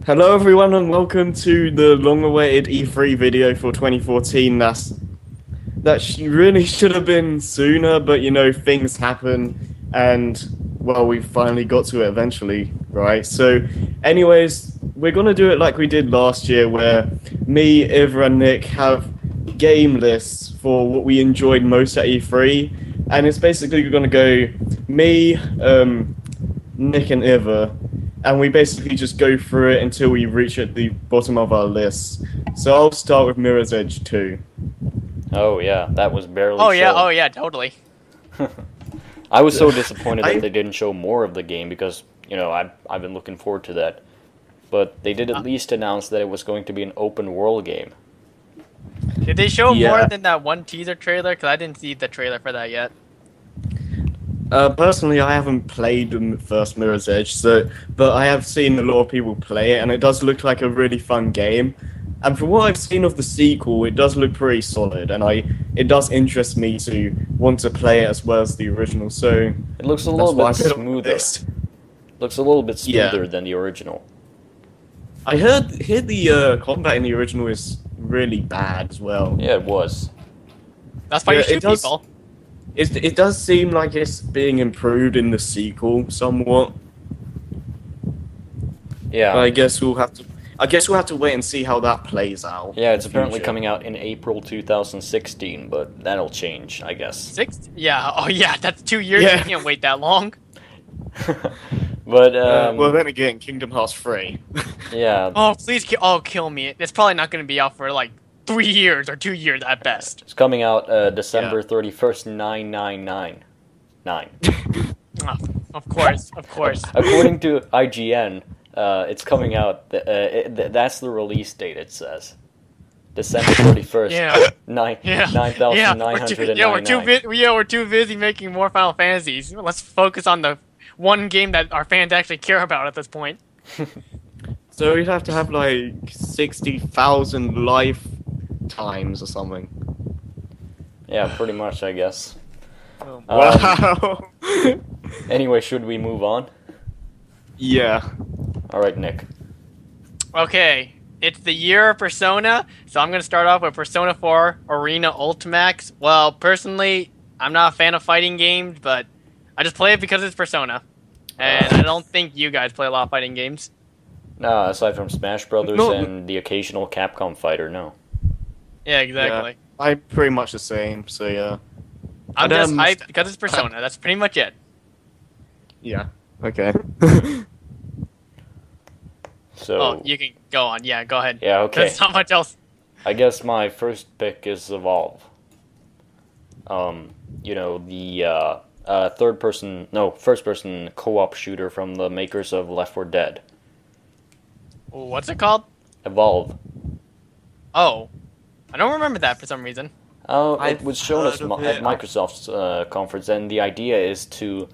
Hello everyone and welcome to the long-awaited E3 video for 2014. Really should have been sooner, but things happen and well we finally got to it eventually, right? So anyways, we're gonna do it like we did last year where me, Ivra and Nick have game lists for what we enjoyed most at E3, and it's basically gonna go me, Nick and Ivra, and we basically just go through it until we reach at the bottom of our list. So I'll start with Mirror's Edge 2. Oh yeah, that was barely Oh yeah, shown. totally. I was so disappointed that they didn't show more of the game because, I've been looking forward to that. But they did at least announce that it was going to be an open world game. Did they show Yeah. more than that one teaser trailer? Because I didn't see the trailer for that yet. Personally, I haven't played the first Mirror's Edge, but I have seen a lot of people play it, and it does look like a really fun game. And from what I've seen of the sequel, it does look pretty solid, and it does interest me to want to play it as well as the original. So It looks a that's little why bit I put it on the smoother. list. Looks a little bit Yeah. smoother than the original. I heard the combat in the original is really bad as well. Yeah, it was. That's why Yeah, you it shoot does- people. It does seem like it's being improved in the sequel somewhat. Yeah. But I guess we'll have to wait and see how that plays out. Yeah, it's in the apparently future. coming out in April 2016, but that'll change, I guess. 6? Yeah. Oh yeah, that's 2 years. Yeah. You can't wait that long. But Well, then again, Kingdom Hearts 3. yeah, Oh please, kill me. It's probably not going to be out for like 3 years or 2 years at best. it's coming out December 31st, 9999. Oh, of course. According to IGN, it's coming out. That's the release date. It says December 31st. Yeah. Yeah. 9,999. We're too busy making more Final Fantasies. Let's focus on the one game that our fans actually care about at this point. So we'd have to have like 60,000 lifetimes or something. Yeah, pretty much, I guess. Oh, Wow. Anyway, should we move on? Yeah. All right, Nick. Okay, it's the year of Persona, so I'm going to start off with Persona 4 Arena Ultimax. Well, personally, I'm not a fan of fighting games, but I just play it because it's Persona. And I don't think you guys play a lot of fighting games. No, aside from Smash Brothers No. and the occasional Capcom fighter, no. Yeah, exactly. I'm pretty much the same, so yeah. I'm But, just hyped because it's Persona. That's pretty much it. Yeah. Okay. So, Oh, you can go on. Yeah, go ahead. yeah, okay. There's not much else. I guess my first pick is Evolve. The first person co-op shooter from the makers of Left 4 Dead. What's it called? Evolve. Oh, I don't remember that for some reason. It I've was shown heard at of it. Microsoft's conference, and the idea is to,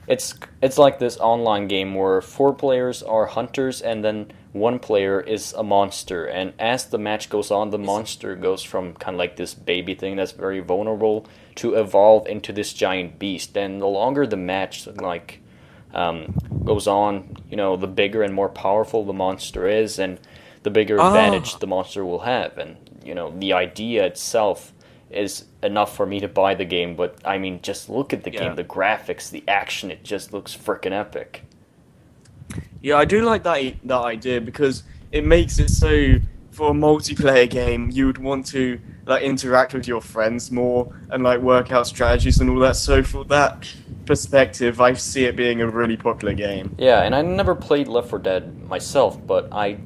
it's like this online game where 4 players are hunters, and then 1 player is a monster. And as the match goes on, the monster goes from kind of like this baby thing that's very vulnerable to evolve into this giant beast. And the longer the match goes on, the bigger and more powerful the monster is, and the bigger advantage the monster will have. And the idea itself is enough for me to buy the game, but I mean, just look at the game, the graphics, the action, it just looks freaking epic. Yeah, I do like that idea because it makes it so for a multiplayer game you would want to interact with your friends more and work out strategies and all that. So for that perspective, I see it being a really popular game. Yeah, and I never played Left 4 Dead myself, but I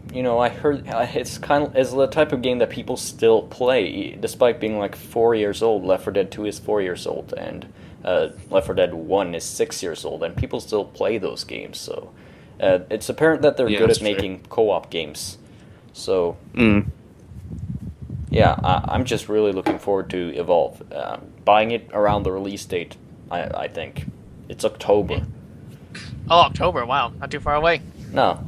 heard it's it's the type of game that people still play, despite being 4 years old. Left 4 Dead 2 is 4 years old, and Left 4 Dead 1 is 6 years old, and people still play those games. So it's apparent that they're Yeah, good that's at true. making co-op games. So Mm. yeah, I'm just really looking forward to Evolve. Buying it around the release date, I think. It's October. Oh, October. Wow, not too far away. No.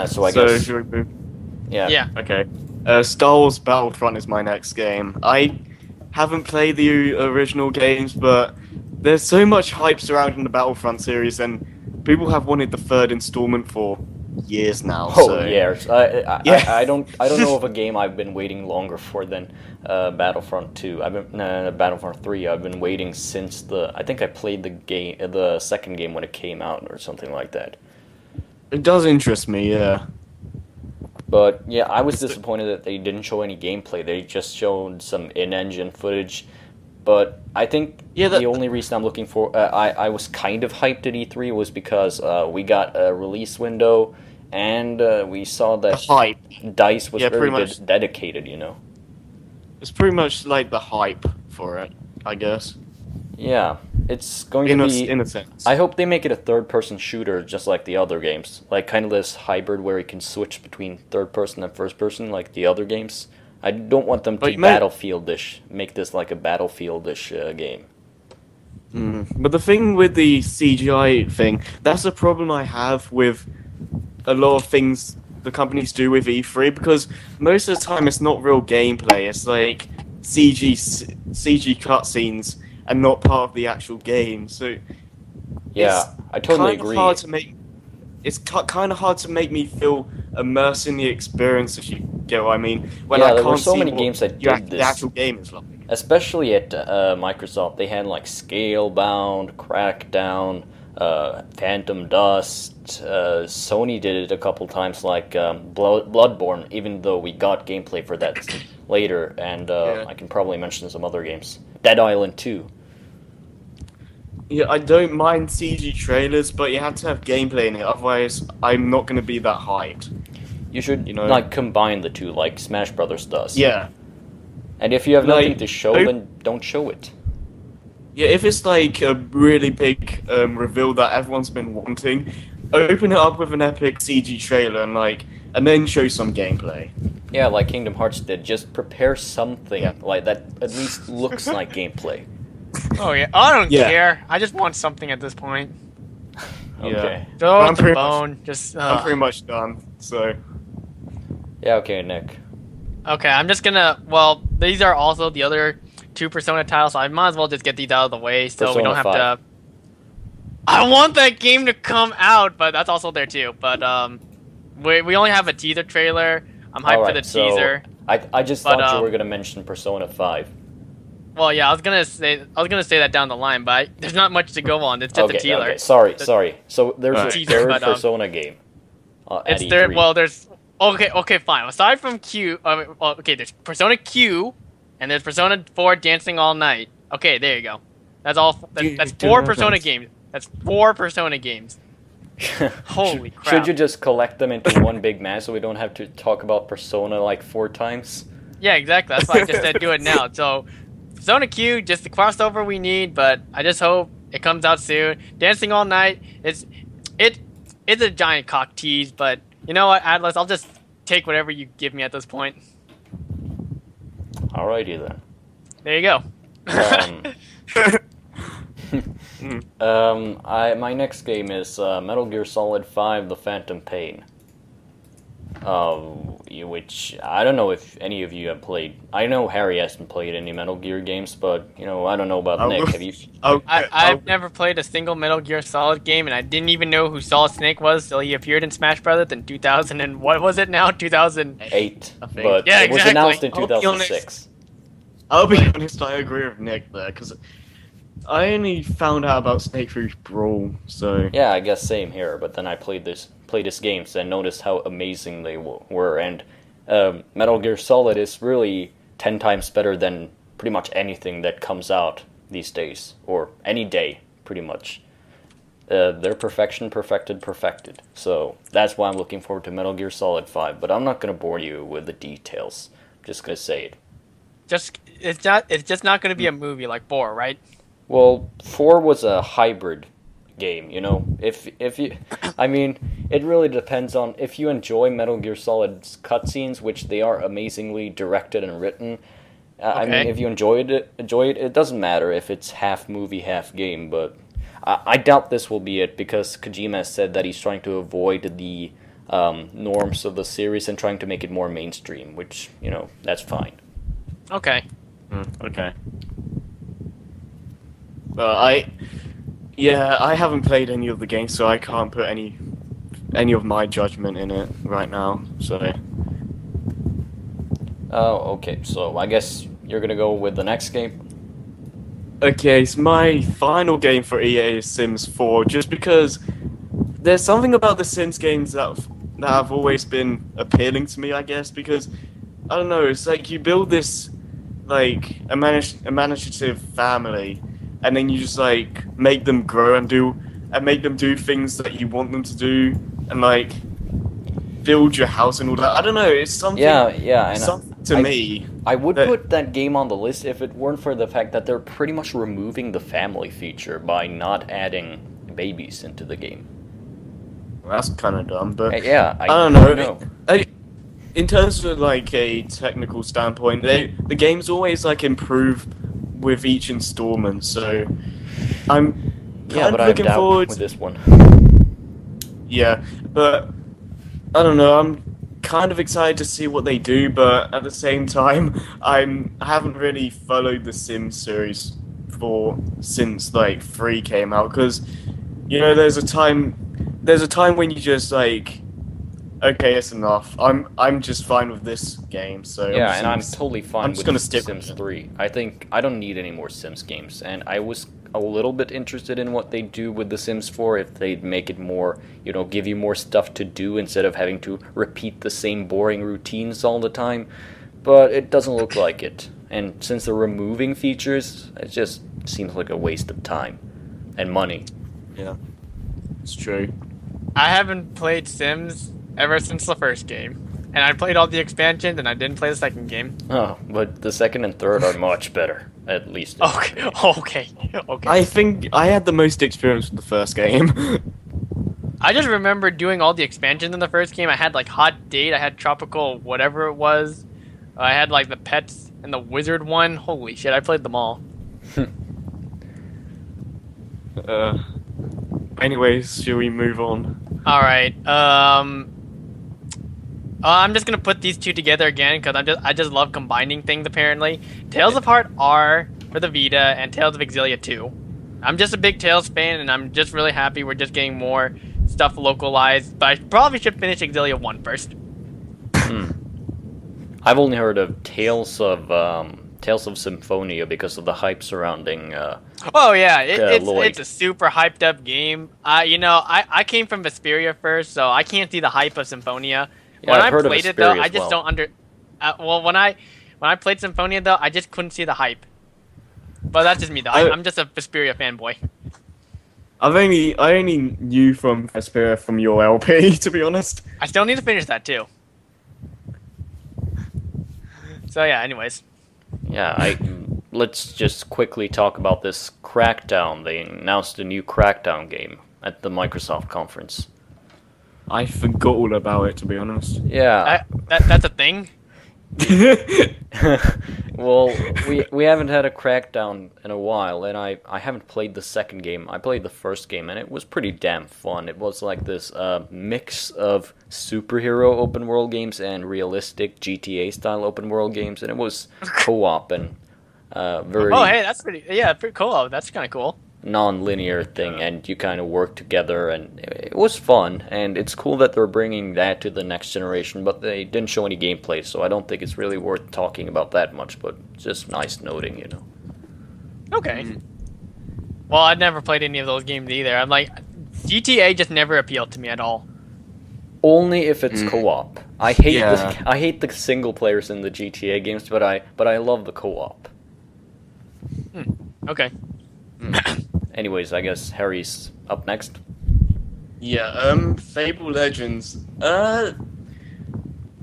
So I So guess... should we move? Yeah. Yeah. Okay. Star Wars Battlefront is my next game. I haven't played the original games, but there's so much hype surrounding the Battlefront series, and people have wanted the third installment for years now. Oh so. years. Yeah. I don't know of a game I've been waiting longer for than Battlefront 2. Battlefront 3. I've been waiting since I think I played the second game when it came out or something like that. It does interest me, yeah. But yeah, I was disappointed that they didn't show any gameplay. They just showed some in-engine footage. But I think the only reason I'm looking for I was kind of hyped at E3 was because we got a release window. And we saw that hype. DICE was very much. dedicated, you know. It's pretty much like the hype for it, I guess. Yeah, it's going to be... In a sense. I hope they make it a third-person shooter just like the other games. Like, kind of this hybrid where you can switch between third-person and first-person like the other games. I don't want them to be Battlefield-ish. Make this like a Battlefield-ish game. But the thing with the CGI thing, that's the problem I have with a lot of things the companies do with E3, because most of the time it's not real gameplay. It's like CG cutscenes and not part of the actual game. So yeah, I totally agree. It's kind of hard to make me feel immersed in the experience, if you get what I mean. When yeah, I there can't were so see many what games that did this. The actual game is like. Especially at Microsoft, they had like Scalebound, Crackdown, Phantom Dust. Sony did it a couple times, like Bloodborne, even though we got gameplay for that later, and I can probably mention some other games. Dead Island 2. Yeah, I don't mind CG trailers, but you have to have gameplay in it, otherwise I'm not going to be that hyped. You should, like, combine the two, like Smash Brothers does. Yeah. And if you have nothing to show, then don't show it. Yeah, if it's like a really big reveal that everyone's been wanting, open it up with an epic CG trailer and then show some gameplay. Yeah, like Kingdom Hearts did. Just prepare something like that at least looks like gameplay. Oh yeah, I don't care. I just want something at this point. Okay. Throw the bone. I'm pretty much done. So. Yeah. Okay, Nick. Okay, I'm just gonna. Well, these are also the other two Persona titles, so I might as well just get these out of the way, so we don't have to. I want that game to come out, but that's also there too. But we only have a teaser trailer. I'm hyped for the teaser. I just thought you were gonna mention Persona 5. Well, yeah, I was gonna say that down the line, but there's not much to go on. It's just a teaser. Okay, sorry. So there's a third Persona game. It's there. Well, there's. Okay, fine. Aside from Q, there's Persona Q, and there's Persona 4 Dancing All Night. Okay, there you go. That's all. That's 4 Persona games. That's 4 Persona games. Holy crap! Should you just collect them into one big mass so we don't have to talk about Persona like 4 times? Yeah, exactly. That's why I just said do it now. So. Persona Q, just the crossover we need, but I just hope it comes out soon. Dancing All Night, it's a giant cock tease, but you know what, Atlas, I'll just take whatever you give me at this point. Alrighty then. There you go. My next game is Metal Gear Solid 5: The Phantom Pain. Which I don't know if any of you have played. I know Harry hasn't played any Metal Gear games, but I don't know about Nick. Have you? I've never played a single Metal Gear Solid game, and I didn't even know who Solid Snake was till he appeared in Smash Brothers in 2000 and what was it now? 2008. But yeah, it was announced in 2006. I'll be honest, I agree with Nick there, because I only found out about Snake through Brawl, so... Yeah, I guess same here, but then I played this games and noticed how amazing they were, and Metal Gear Solid is really 10 times better than pretty much anything that comes out these days, or any day, pretty much. They're perfected. So that's why I'm looking forward to Metal Gear Solid 5, but I'm not going to bore you with the details. I'm just going to say it. It's just not going to be a movie like 4, right? Well, 4 was a hybrid game, If you, I mean, it really depends on if you enjoy Metal Gear Solid's cutscenes, which they are amazingly directed and written. I mean, if you enjoy it, it doesn't matter if it's half movie, half game, but I doubt this will be it, because Kojima has said that he's trying to avoid the norms of the series and trying to make it more mainstream, which, that's fine. Okay. Okay. Yeah, I haven't played any of the games, so I can't put any of my judgment in it right now. So Oh, okay. So I guess you're gonna go with the next game. okay, so my final game for EA is Sims 4, just because there's something about the Sims games that have always been appealing to me, I guess, because I don't know, it's like you build this like imaginative family, and then you just like make them grow and make them do things that you want them to do, and like build your house and all that. I don't know, it's something. Yeah, yeah, and something to me. I would that- put that game on the list if it weren't for the fact that they're pretty much removing the family feature by not adding babies into the game. That's kind of dumb, but Yeah, I don't know. In terms of like a technical standpoint, the games always like improve with each installment. So I'm Yeah, kind but of I have looking doubt forward. with this one. Yeah, but I don't know. I'm kind of excited to see what they do, but at the same time, I haven't really followed the Sims series since like 3 came out, because you know there's a time when you just like, okay, it's enough. I'm just fine with this game. So Yeah, and I'm totally fine I'm just with gonna stick Sims with it. 3. I think I don't need any more Sims games, and I was a little bit interested in what they do with The Sims 4, if they'd make it more, give you more stuff to do instead of having to repeat the same boring routines all the time, but it doesn't look like it. And since they're removing features, it just seems like a waste of time and money. Yeah, it's true. I haven't played Sims ever since the first game. And I played all the expansions and I didn't play the second game. Oh, but the second and third are much better, at least. Okay, okay, okay. I think I had the most experience with the first game. I just remember doing all the expansions in the first game. I had like Hot Date, I had Tropical whatever it was. I had like the pets and the wizard one. Holy shit, I played them all. Anyways, shall we move on? Alright, I'm just gonna put these two together again because I just love combining things apparently. Tales of Heart R for the Vita and Tales of Exilia 2. I'm just a big Tales fan and I'm just really happy we're just getting more stuff localized, but I probably should finish Exilia 1 first. I've only heard of Tales of Symphonia because of the hype surrounding. Oh yeah, Lloyd. it's a super hyped up game. I came from Vesperia first, so I can't see the hype of Symphonia. Yeah, When I've I heard of played it though, Vesperia I as just well. don't under. Well, when I played Symphonia though, I just couldn't see the hype. But that's just me though. I'm just a Vesperia fanboy. I only knew from Vesperia from your LP, to be honest. I still need to finish that too. So yeah, anyways. Yeah, let's just quickly talk about this Crackdown. They announced a new Crackdown game at the Microsoft conference. I forgot all about it, to be honest. Yeah. That's a thing? Well, we haven't had a Crackdown in a while, and I haven't played the second game. I played the first game, and it was pretty damn fun. It was like this mix of superhero open world games and realistic GTA style open world games, and it was co-op and very Oh hey, that's pretty cool. That's kind of cool. non-linear thing, and you kind of work together, and it was fun. And it's cool that they're bringing that to the next generation, but they didn't show any gameplay, so I don't think it's really worth talking about that much. But just nice noting, Okay. Well, I'd never played any of those games either. I'm like, GTA just never appealed to me at all. Only if it's co-op. I hate Yeah. I hate the single players in the GTA games, but I love the co-op. Okay. Anyways, I guess Harry's up next. Yeah, Fable Legends. I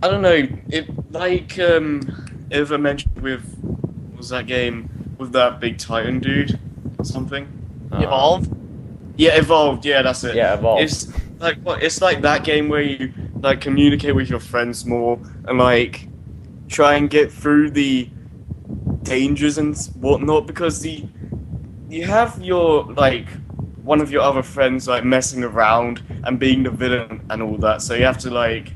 don't know. It like if I mentioned with what was that game with that big Titan dude or something? Evolve? Yeah, Evolved. Yeah, that's it. Yeah, Evolved. It's like it's like that game where you like communicate with your friends more and like try and get through the dangers and whatnot, because you have your like one of your other friends like messing around and being the villain and all that, so you have to like,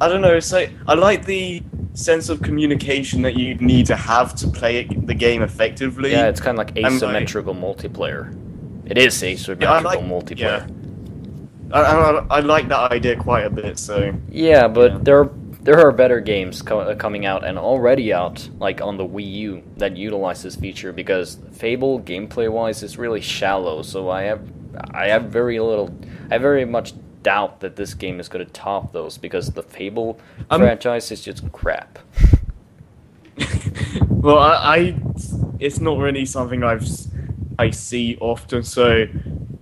I don't know, it's like I like the sense of communication that you need to have to play the game effectively. Yeah, it's kind of like I'm like- asymmetrical multiplayer. It is asymmetrical multiplayer. I like that idea quite a bit. So Yeah, but Yeah. there are better games coming out and already out, like on the Wii U, that utilize this feature because Fable gameplay-wise is really shallow. So I very much doubt that this game is going to top those because the Fable franchise is just crap. well, it's not really something I see often. So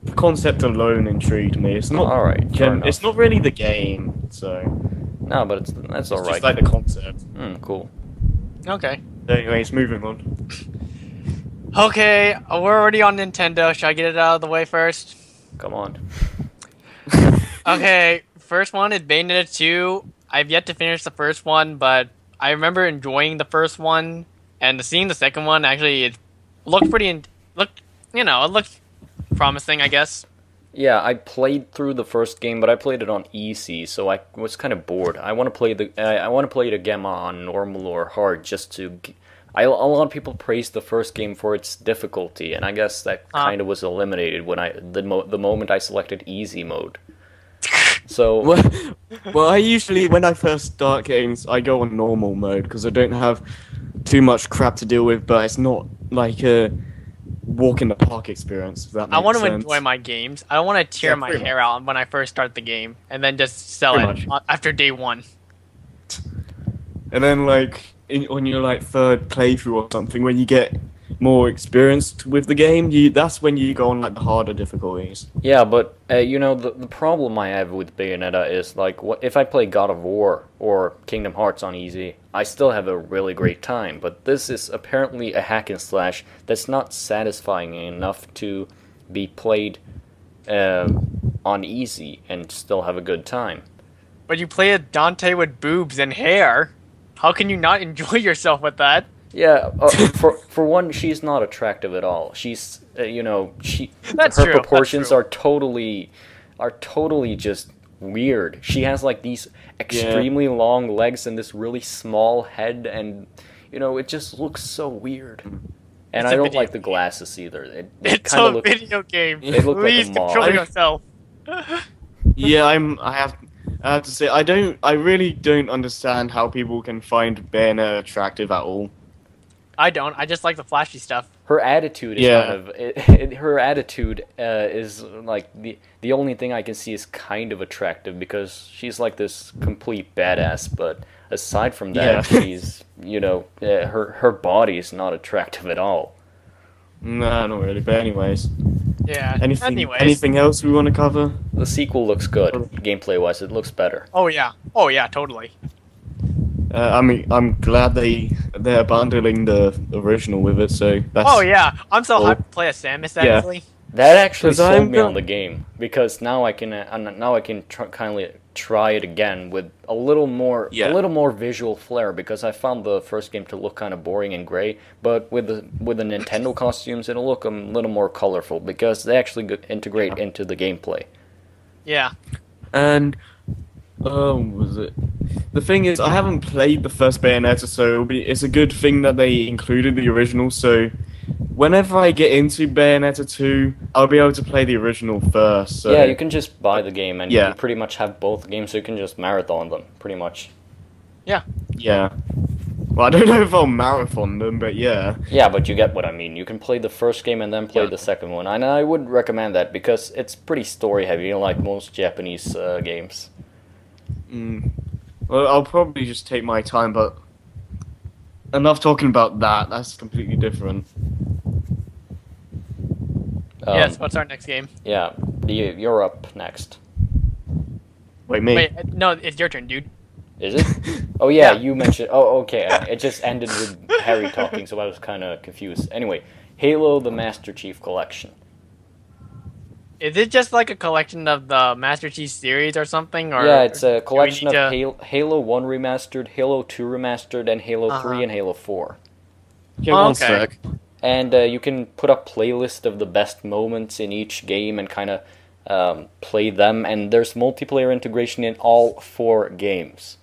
the concept alone intrigued me. It's not All right, fair enough. it's not really the game. So No, but that's it's all right. just like the concept. Cool. Okay. Anyways, moving on. Okay, we're already on Nintendo. Should I get it out of the way first? Come on. Okay, first one is Bayonetta 2. I've yet to finish the first one, but I remember enjoying the first one, and seeing the second one actually it looked it looked promising, I guess. Yeah, I played through the first game, but I played it on easy, so I was kind of bored. I want to play it again on normal or hard just to. A lot of people praised the first game for its difficulty, and I guess that kind of was eliminated when the moment I selected easy mode. So Well, I usually when I first start games, I go on normal mode because I don't have too much crap to deal with. But it's not like a walk in the park experience. If that makes I want to sense. enjoy my games. I don't want to tear Yeah, my pretty hair out when I first start the game, and then just sell Pretty it after day one. And then on your third playthrough or something, when you get more experienced with the game, that's when you go on the harder difficulties. yeah, but the problem I have with Bayonetta is if I play God of War or Kingdom Hearts on easy, I still have a really great time. But this is apparently a hack and slash that's not satisfying enough to be played on easy and still have a good time. But you play a Dante with boobs and hair. How can you not enjoy yourself with that? Yeah, for one, she's not attractive at all. She's That's her true, that's proportions true. are totally just weird. She has these extremely long legs and this really small head, and it just looks so weird. And It's I a don't video like the glasses either. It's kinda a video game. They look like a Please mob. control yourself. Yeah, I have to say I really don't understand how people can find Bayonetta attractive at all. I don't. I just like the flashy stuff. Her attitude is Yeah. her attitude is the only thing I can see is kind of attractive because she's like this complete badass. But aside from that, Yeah. she's her body is not attractive at all. Nah, not really. But anyways, Yeah. anything else we want to cover? The sequel looks good gameplay wise. It looks better. Oh yeah. Oh yeah. Totally. I'm glad they're bundling the original with it. So that's Oh yeah. I'm so Cool. hyped to play as Samus. Yeah. Actually. That actually 'Cause sold I'm me on go- the game because now I can kindly try it again with a little more visual flair because I found the first game to look kind of boring and gray, but with the Nintendo costumes it'll look a little more colorful because they actually integrate into the gameplay. Yeah. And was it? The thing is, I haven't played the first Bayonetta, so it's a good thing that they included the original. So whenever I get into Bayonetta 2, I'll be able to play the original first. So Yeah, you can just buy the game and Yeah. you pretty much have both games, so you can just marathon them, pretty much. yeah. Well, I don't know if I'll marathon them, but yeah. Yeah, but you get what I mean. You can play the first game and then play Yeah. the second one, and I would recommend that because it's pretty story heavy, like most Japanese games. Well, I'll probably just take my time, but enough talking about that. That's completely different. Yes. What's our next game? Yeah, you're up next. Wait, me? Wait. No, it's your turn, dude. Is it? Oh yeah, Yeah. you mentioned. Oh, okay. It just ended with Harry talking, so I was kind of confused. Anyway, Halo: The Master Chief Collection. Is it just like a collection of the Master Chief series or something? Or Yeah, it's a do we collection need of to- Halo 1 remastered, Halo 2 remastered, and Halo 3 and Halo 4. Okay, one okay. sec. And you can put a playlist of the best moments in each game and kind of play them. And there's multiplayer integration in all 4 games.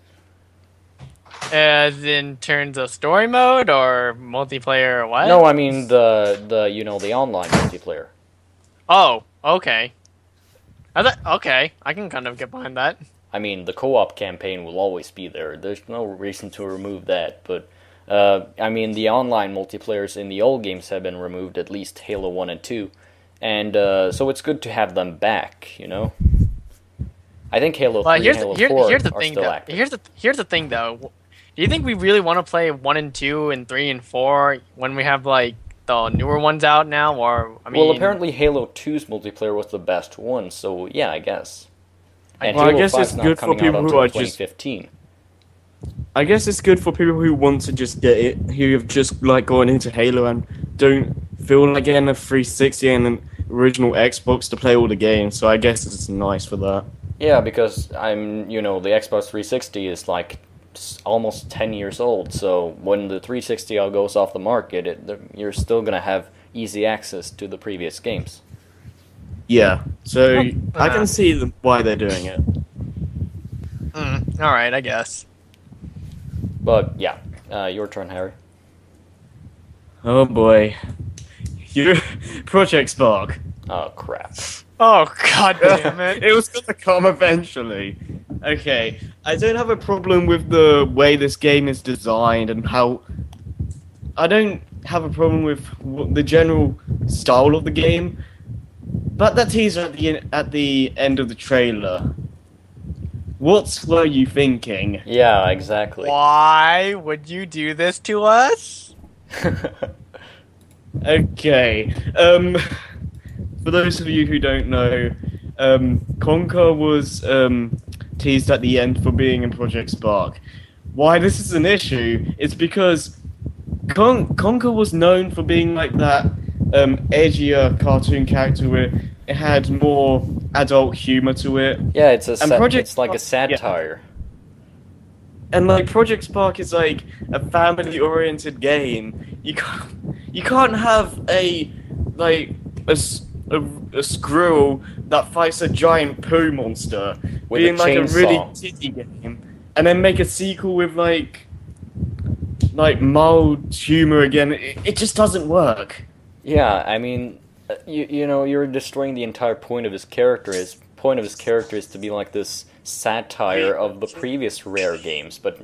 As in terms of story mode or multiplayer or what? No, I mean the online multiplayer. Oh, okay. Okay, I can kind of get behind that. I mean, the co-op campaign will always be there. There's no reason to remove that. But I mean, the online multiplayers in the old games have been removed, at least Halo 1 and 2, and so it's good to have them back. You know. I think Halo 3 and Halo 4 here's the are thing, still though. active. Here's the thing, though. Do you think we really want to play 1 and 2 and 3 and 4 when we have like the newer ones out now? Or I mean, Well, apparently Halo 2's multiplayer was the best one, so yeah, I guess. And Well, I Halo guess 5's it's not good for coming out people who until are just- 2015. I guess it's good for people who want to just get it, who have just like gone into Halo and don't feel like getting a 360 and an original Xbox to play all the games. So I guess it's nice for that. Yeah, because the Xbox 360 is like almost 10 years old, so when the 360 goes off the market, you're still gonna have easy access to the previous games. Yeah. So I can see why they're doing it. all right, I guess. But yeah, your turn, Harry. Oh boy. You Project Spark. Oh crap. Oh god damn it! It was gonna come eventually. Okay, I don't have a problem with the way this game is designed and how. I don't have a problem with the general style of the game, but that teaser at the end of the trailer. What were you thinking? Yeah, exactly. Why would you do this to us? Okay. For those of you who don't know, Conker was teased at the end for being in Project Spark. Why this is an issue is because Conker was known for being like that edgier cartoon character where it had more adult humor to it. Yeah, it's Project it's like a Spark- yeah. satire. And like Project Spark is like a family-oriented game. You can't have a squirrel that fights a giant poo monster With being a like a really chainsaw. titty game, and then make a sequel with like mild humor again. It just doesn't work. Yeah, I mean, you're destroying the entire point of his character. His point of his character is to be like this satire of the previous Rare games, but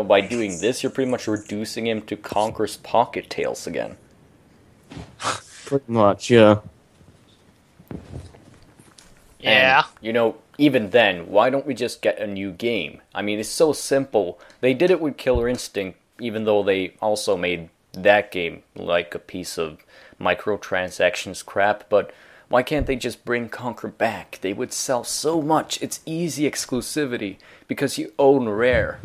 by doing this, you're pretty much reducing him to Conker's Pocket Tales again. Pretty much, yeah. Yeah. And, even then, why don't we just get a new game? I mean, it's so simple. They did it with Killer Instinct, even though they also made that game like a piece of microtransactions crap, but why can't they just bring Conker back? They would sell so much. It's easy exclusivity because you own Rare.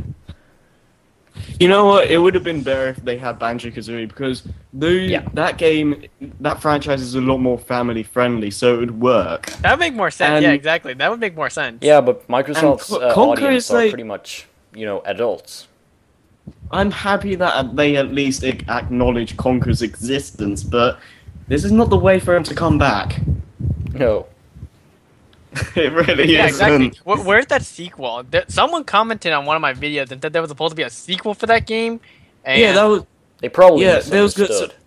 You know what? It would have been better if they had Banjo-Kazooie because that franchise is a lot more family friendly, so it would work. That would make more sense. And- Yeah, exactly. That would make more sense. Yeah, but Microsoft's And Conker audience is are like- pretty much, adults. I'm happy that they at least acknowledge Conker's existence, but this is not the way for him to come back. No. It really Yeah, isn't. exactly. Where's that sequel? Someone commented on one of my videos and said there was supposed to be a sequel for that game. And Yeah, that was. They probably Yeah, there was good- misunderstood.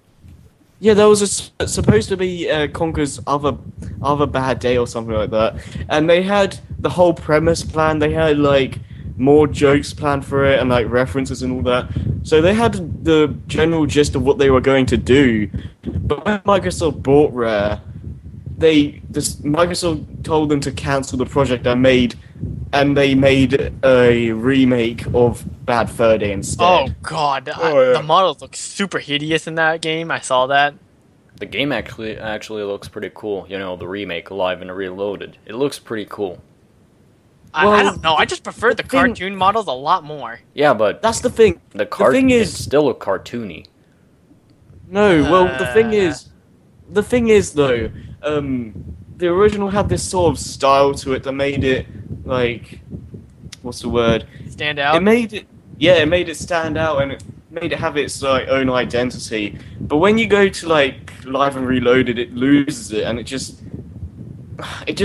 Yeah, there was supposed to be Conker's other bad day or something like that, and they had the whole premise planned. They had like more jokes planned for it and like references and all that. So they had the general gist of what they were going to do. But when Microsoft bought Rare, Microsoft told them to cancel the project and they made a remake of Bad Fur Day instead. oh god, yeah. the models look super hideous in that game. I saw that. The game actually looks pretty cool. The remake, Live and Reloaded. It looks pretty cool. I Well, don't know. I just prefer the thing- cartoon models a lot more. Yeah, but That's the thing. the thing is- it's still a cartoony. No, well, the thing is though, the original had this sort of style to it that made it like, what's the word? Stand out. It made it stand out and it made it have its like own identity. But when you go to like Live and Reloaded, it loses it and it just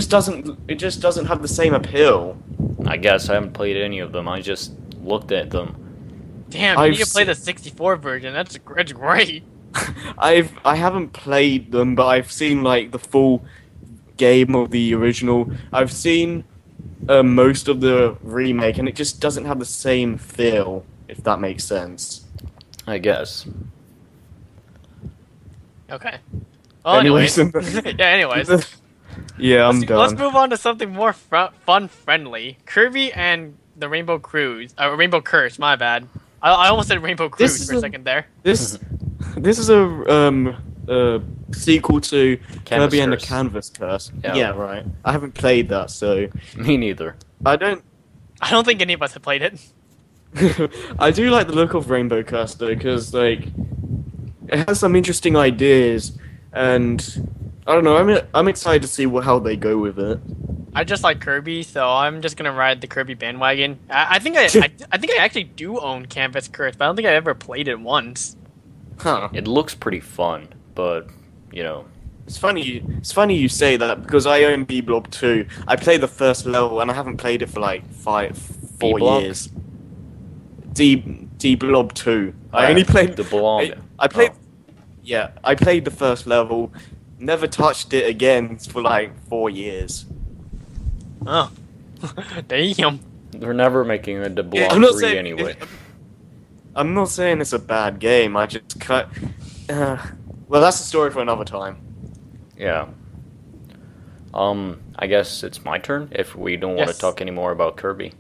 doesn't have the same appeal. I guess I haven't played any of them. I just looked at them. Damn, you I've need to play se- the 64 version. That's great. I haven't played them, but I've seen like the full game of the original. I've seen most of the remake, and it just doesn't have the same feel, if that makes sense. I guess. Okay. Well, anyways. Anyways, Yeah, anyways. yeah, I'm done. Let's move on to something more fun-friendly. Kirby and the Rainbow Curse, my bad. I almost said Rainbow Cruise for a second there. This is a sequel to Kirby and the Curse. Canvas Curse. Yeah. Yeah, right. I haven't played that, so Me neither. I don't. I don't think any of us have played it. I do like the look of Rainbow Curse though, because like it has some interesting ideas, and I don't know. I'm excited to see how they go with it. I just like Kirby, so I'm just gonna ride the Kirby bandwagon. I think I think I actually do own Canvas Curse, but I don't think I ever played it once. Huh. It looks pretty fun, but you know. It's funny. It's funny you say that because I own B Blob 2. I played the first level and I haven't played it for like 4 B-Blob? years. D Blob 2. I Yeah, only played the Blob. I played. Oh. Yeah, I played the first level. Never touched it again for like 4 years. Oh, damn. They're never making a De Yeah, Blob 3 anyway. I'm not saying it's a bad game. I just cut. Well, that's a story for another time. Yeah. I guess it's my turn if we don't want to Yes. talk anymore about Kirby.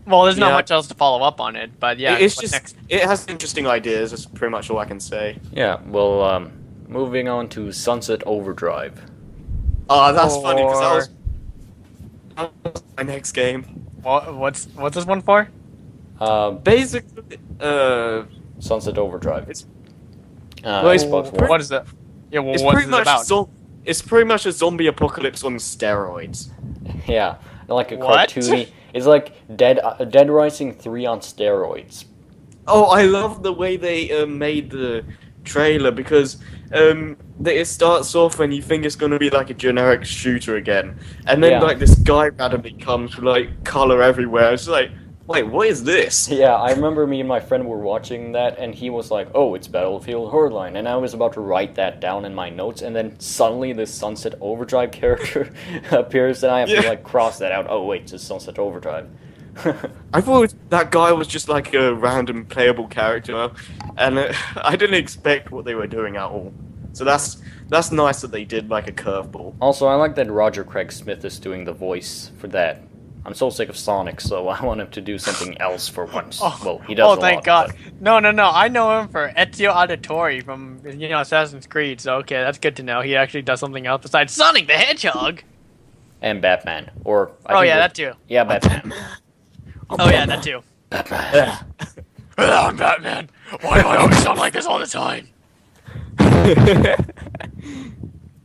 Well, there's not Yeah. much else to follow up on it, but yeah. It's what's just next? it has interesting ideas. That's pretty much all I can say. Yeah, well, moving on to Sunset Overdrive. Oh, that's funny because Or- that was my next game. What's this one for? Basically, Sunset Overdrive. It's- Uh, well, it's Xbox pretty- One. What is it? Yeah, well, it's what's pretty it much about? it's pretty much a zombie apocalypse on steroids. Yeah, like a What? cartoony. It's like Dead Rising 3 on steroids. Oh, I love the way they made the trailer because it starts off and you think it's gonna be like a generic shooter again, and then Yeah. like this guy randomly comes with like color everywhere. It's like, wait, what is this? Yeah, I remember me and my friend were watching that, and he was like, "Oh, it's Battlefield Hardline," and I was about to write that down in my notes, and then suddenly this Sunset Overdrive character appears, and I have to Yeah. like cross that out. Oh wait, it's Sunset Overdrive. I thought that guy was just like a random playable character, and I didn't expect what they were doing at all. So that's nice that they did like a curveball. Also, I like that Roger Craig Smith is doing the voice for that. I'm so sick of Sonic, so I want him to do something else for once. Well, he does. Oh, a thank lot, God. but- No. I know him for Ezio Auditore from Assassin's Creed. So okay, that's good to know. He actually does something else besides Sonic the Hedgehog. And Batman, or I Oh think yeah, it- that too. Yeah, Batman. Oh yeah, that too. Batman. I'm Batman. Why do I always sound like this all the time?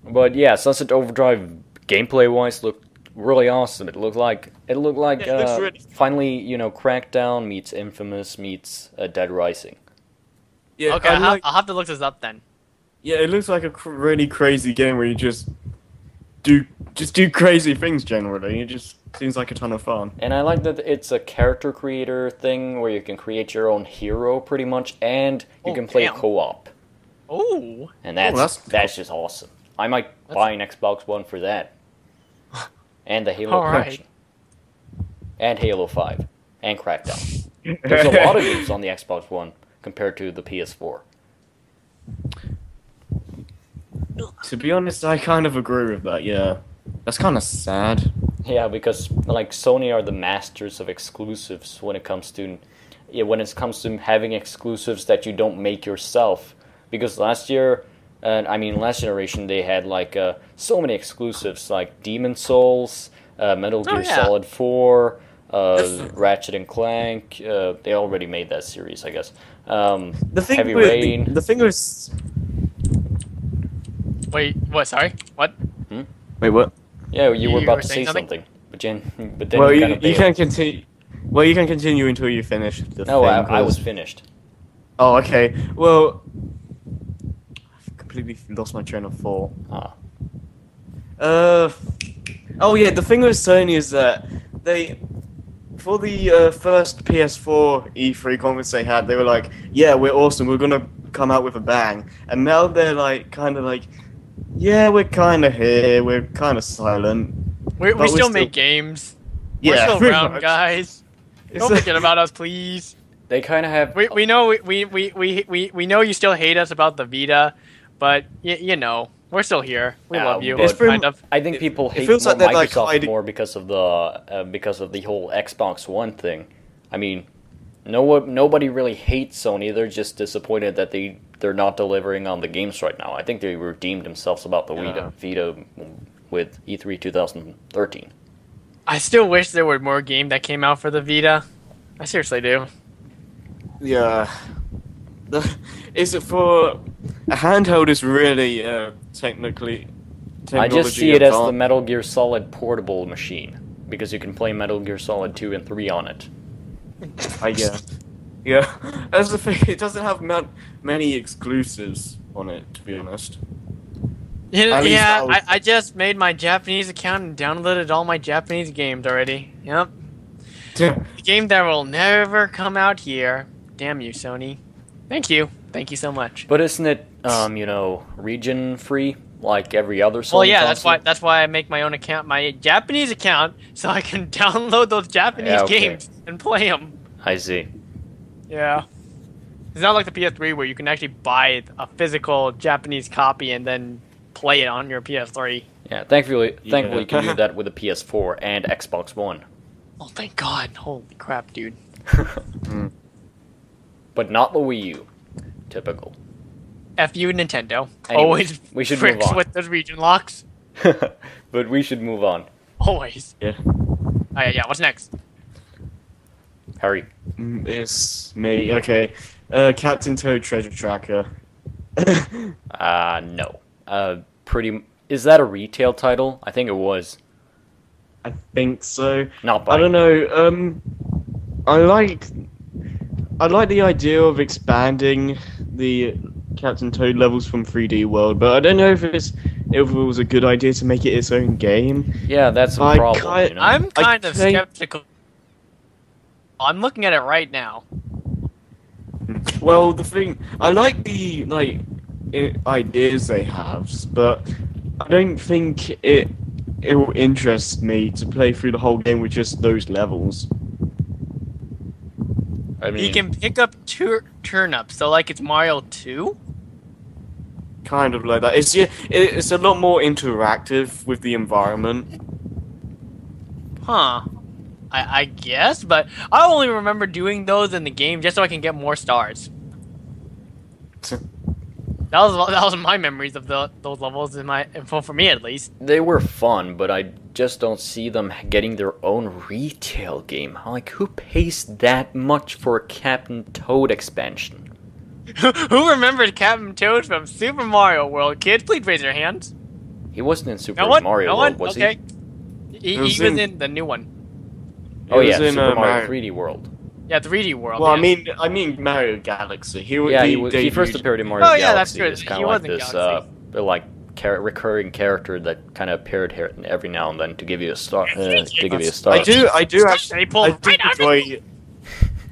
But yeah, Sunset Overdrive gameplay-wise looked really awesome. It looked like Yeah, it looks really- finally, Crackdown meets Infamous meets Dead Rising. Yeah, Okay, I'll have to look this up then. yeah, it looks like a really crazy game where you just do crazy things generally. It just seems like a ton of fun. And I like that it's a character creator thing where you can create your own hero pretty much, and you Oh, can play damn. co-op. Oh. And that's that's just awesome. I might buy an Xbox One for that. And the Halo All right. collection. And Halo 5. And Crackdown. There's a lot of games on the Xbox One compared to the PS4. To be honest, I kind of agree with that. Yeah, that's kind of sad. Yeah, because like Sony are the masters of exclusives when it comes to having exclusives that you don't make yourself. Because last last generation they had like so many exclusives like Demon Souls, Metal Gear yeah. Solid 4, Ratchet and Clank. They already made that series, I guess. The thing Heavy with Rain. the thing was Wait, what? Sorry, what? wait, what? Yeah, you were You about were to say saying something, but then Well, you you, kind of you can continue. Well, you can continue until you finish the No, thing. I was 'cause- finished. Oh, okay. Well, I've completely lost my train of thought. Ah. Oh yeah, the thing with Sony is that for the first PS4 E3 conference they had, they were like, "Yeah, we're awesome. We're gonna come out with a bang, and now they're like kind of like, yeah, we're kind of here, we're kind of silent. We still make games. We're Yeah, still pretty around, much. guys. It's Don't like- forget about us, please. They kind of have. We know we know you still hate us about the Vita, but you know we're still here. We love you. It's pretty- Kind of. I think It- people it hate feels more like they're, like, Microsoft hiding- more because of the whole Xbox One thing. I mean, nobody really hates Sony. They're just disappointed that they're not delivering on the games right now. I think they redeemed themselves about the Vita with E3 2013. I still wish there were more game that came out for the Vita. I seriously do. Yeah. Is it for a handheld? Is really technically. I just see it as the advanced. Metal Gear Solid portable machine because you can play Metal Gear Solid 2 and 3 on it. I guess. Yeah, that's the thing. It doesn't have many exclusives on it, to be honest. At least Yeah, that was- I just made my Japanese account and downloaded all my Japanese games already. Yep. The game that will never come out here. Damn you, Sony. Thank you. Thank you so much. But isn't it, region free like every other Sony Well, yeah, console? that's why I make my own account, my Japanese account, so I can download those Japanese Yeah, okay. games and play them. I see. Yeah. It's not like the PS3 where you can actually buy a physical Japanese copy and then play it on your PS3. Yeah, thankfully you can Yeah. do that with the PS4 and Xbox One. Oh, thank God. Holy crap, dude. But not the Wii U. Typical. F you, Nintendo. Anyway, Always we should move tricks on. with those region locks. But we should move on. Always. Yeah. Yeah, what's next? Harry. It's me. Okay. Captain Toad Treasure Tracker. No. Is that a retail title? I think it was. I think so. Not by. I don't know. I like the idea of expanding the Captain Toad levels from 3D World, but I don't know if it was a good idea to make it its own game. Yeah, that's a I problem. You know? I'm I kind of think- skeptical. I'm looking at it right now. Well, the thing, I like the ideas they have, but I don't think it will interest me to play through the whole game with just those levels. I mean, You can pick up turnips, so like it's Mario 2? Kind of like that. It's a lot more interactive with the environment. Huh. I guess, but I only remember doing those in the game just so I can get more stars. That was my memories of those levels for me at least. they were fun, but I just don't see them getting their own retail game. Like, who pays that much for a Captain Toad expansion? Who remembers Captain Toad from Super Mario World? Kids, please raise your hands. He wasn't in Super No one? Mario No World, one? was Okay. he? He was was in- in the new one. Oh It yeah, was in, Super Mario Mario. 3D World. Yeah, 3D World. Well, yeah. I mean Mario Galaxy. He He first debuted- appeared in Mario Oh, yeah, that's Galaxy. true. It's kind He of was like in this, Galaxy. recurring character that kind of appeared here every now and then to give you a star. I do actually. They pull I do right out of me. enjoy.